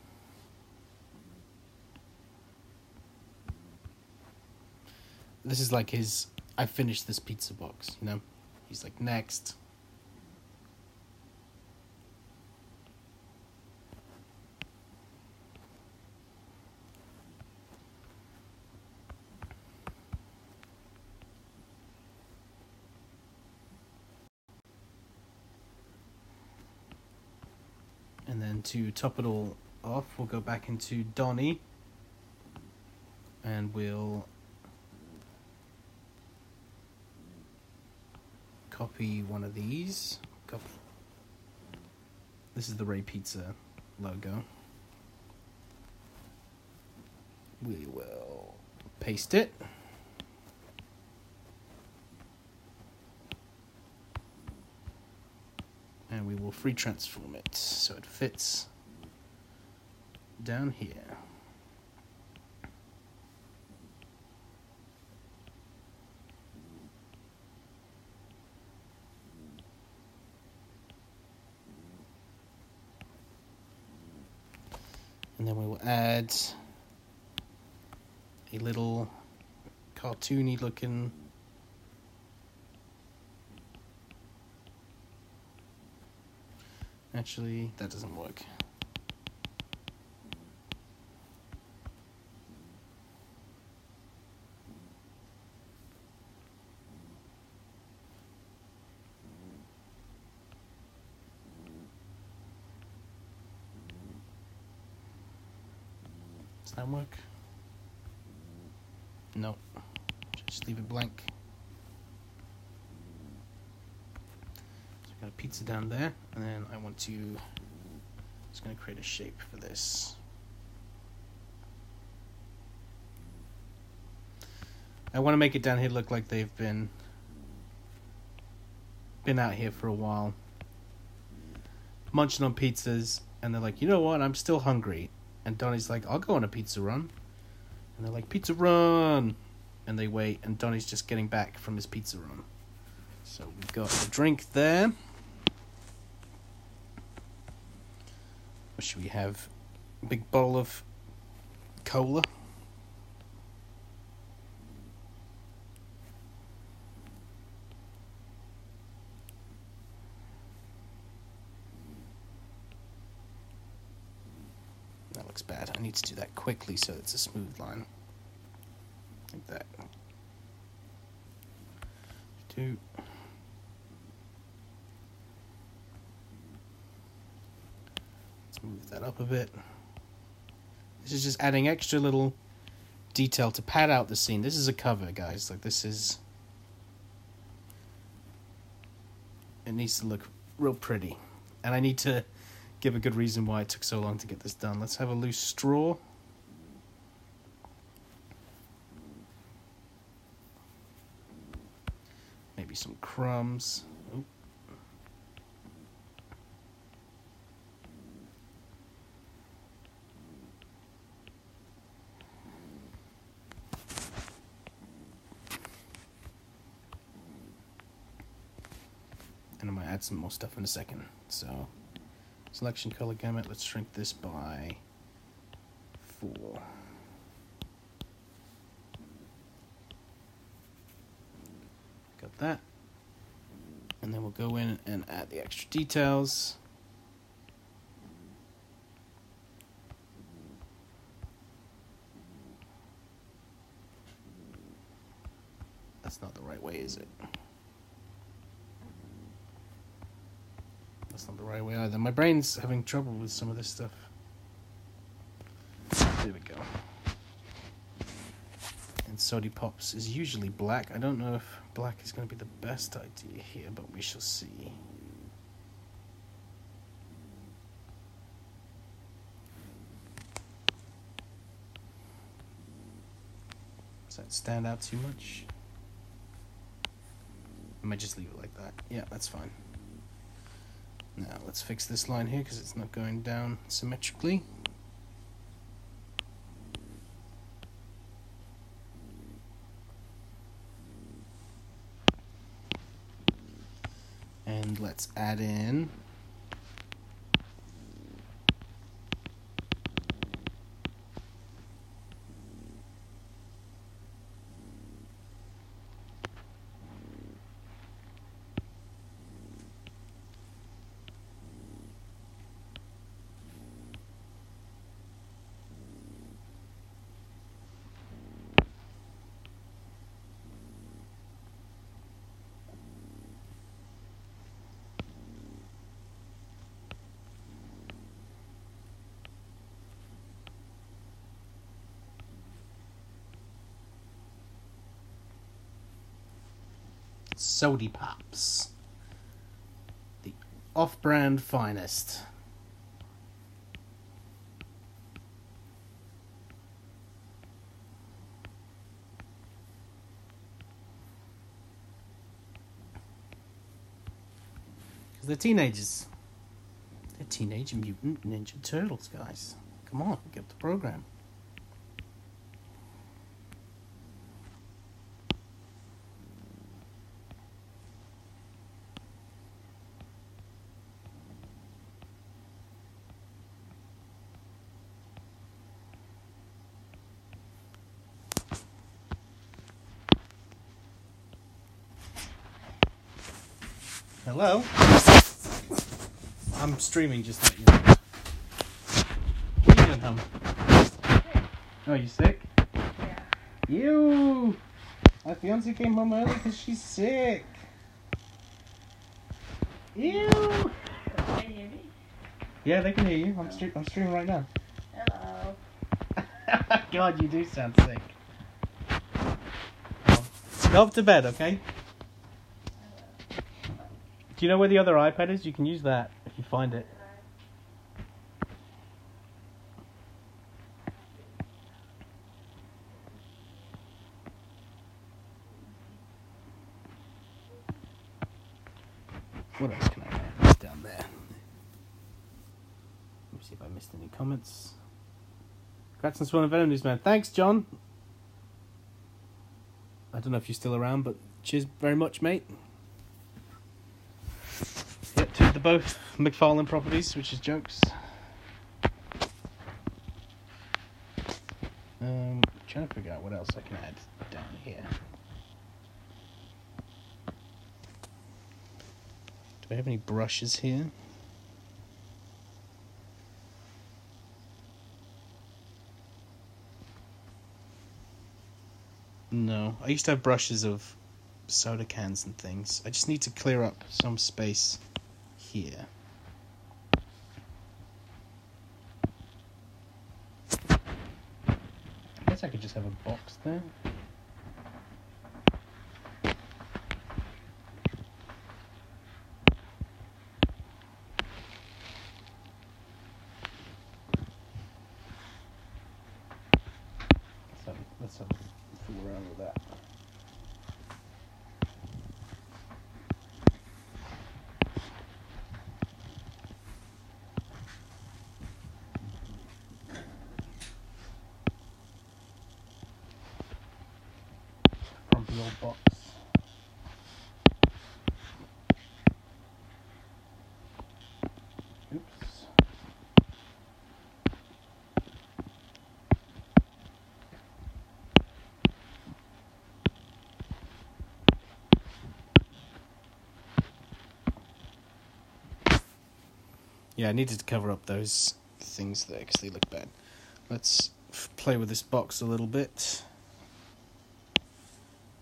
This is like his, I finished this pizza box, you know? He's like, next. And then to top it all off, we'll go back into Donnie and we'll copy one of these. This is the Ray Pizza logo. We will paste it. And we will free transform it so it fits down here. And then we will add a little cartoony looking actually, that doesn't work. Does that work? No. Just leave it blank. Got a pizza down there, and then I want to just going to create a shape for this. I want to make it down here look like they've been out here for a while, munching on pizzas, and they're like, you know what, I'm still hungry. And Donnie's like, I'll go on a pizza run. And they're like, pizza run! And they wait, and Donnie's just getting back from his pizza run. So we've got a drink there. What should we have? A big bowl of cola. That looks bad. I need to do that quickly so it's a smooth line. Like that. Two. Move that up a bit. This is just adding extra little detail to pad out the scene. This is a cover, guys. Like, this is... It needs to look real pretty. And I need to give a good reason why it took so long to get this done. Let's have a loose straw. Maybe some crumbs. Ooh. and I might add some more stuff in a second. So, selection color gamut, let's shrink this by 4. Got that. And then we'll go in and add the extra details. That's not the right way, is it? That's not the right way either. My brain's having trouble with some of this stuff. There we go. And Sody Pops is usually black. I don't know if black is going to be the best idea here, but we shall see. Does that stand out too much? I might just leave it like that. Yeah, that's fine. Now let's fix this line here because it's not going down symmetrically. And let's add in Sody Pops, the off-brand finest. Because they're teenagers. They're Teenage Mutant Ninja Turtles, guys. Come on, get the program. Hello? I'm streaming, just to let you know. What are you doing, hon? Oh, you sick? Yeah. Ew! My fiance came home early because she's sick. Ew! Can you hear me? Yeah, they can hear you. I'm streaming right now. Hello. God, you do sound sick. Go up to bed, okay? Do you know where the other iPad is? You can use that if you find it. What else can I add? It's down there. Let me see if I missed any comments. Congrats on Spawn Venom News, man. Thanks, John. I don't know if you're still around, but cheers very much, mate. Yep, to the both McFarlane properties, which is jokes. Trying to figure out what else I can add down here. Do I have any brushes here? No. I used to have brushes of soda cans and things. I just need to clear up some space here. I guess I could just have a box there. Let's have a fool around with that. From the old box. Yeah, I needed to cover up those things there because they look bad. Let's play with this box a little bit.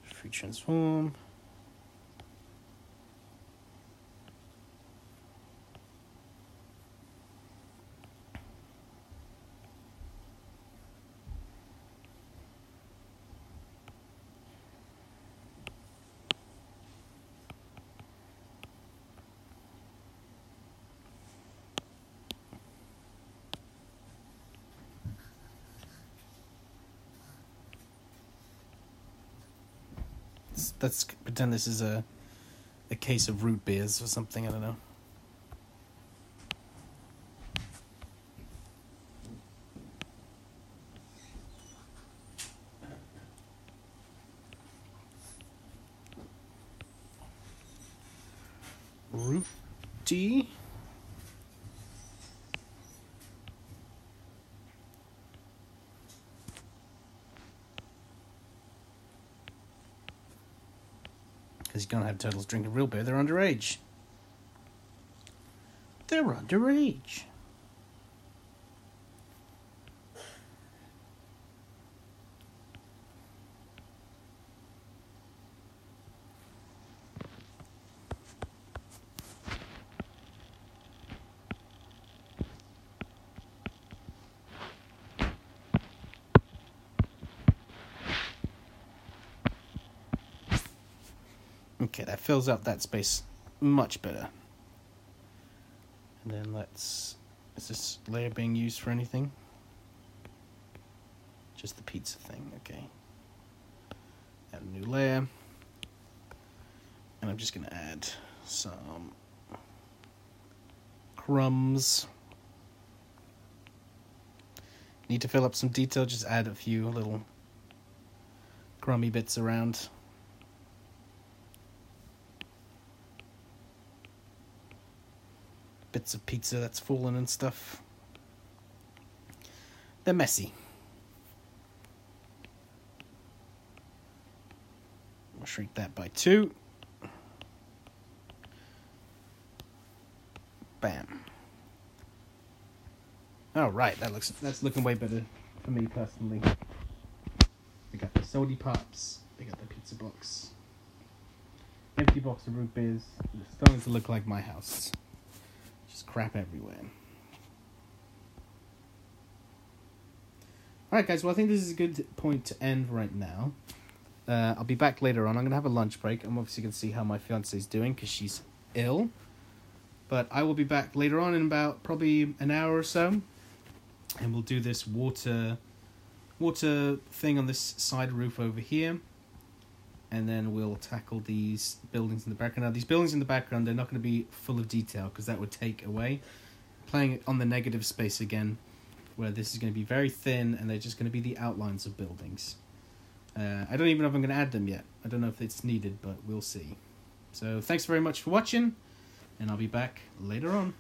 Free transform. Let's pretend this is a case of root beers or something, I don't know. Root tea. Because you can't have turtles drinking real beer, they're underage. They're underage. Okay, that fills up that space much better. And then is this layer being used for anything? Just the pizza thing, okay. Add a new layer. And I'm just going to add some crumbs. Need to fill up some detail, just add a few little crummy bits around. Bits of pizza that's fallen and stuff. They're messy. We'll shrink that by 2. Bam. All right, that's looking way better for me personally. We got the sody pops. We got the pizza box. Empty box of root beers. It's starting to look like my house. Just crap everywhere. Alright guys, well I think this is a good point to end right now. I'll be back later on. I'm going to have a lunch break. I'm obviously going to see how my fiance's doing because she's ill. But I will be back later on in about probably an hour or so. And we'll do this water thing on this side roof over here. And then we'll tackle these buildings in the background. Now, these buildings in the background, they're not going to be full of detail because that would take away. Playing it on the negative space again, where this is going to be very thin and they're just going to be the outlines of buildings. I don't even know if I'm going to add them yet. I don't know if it's needed, but we'll see. So thanks very much for watching, and I'll be back later on.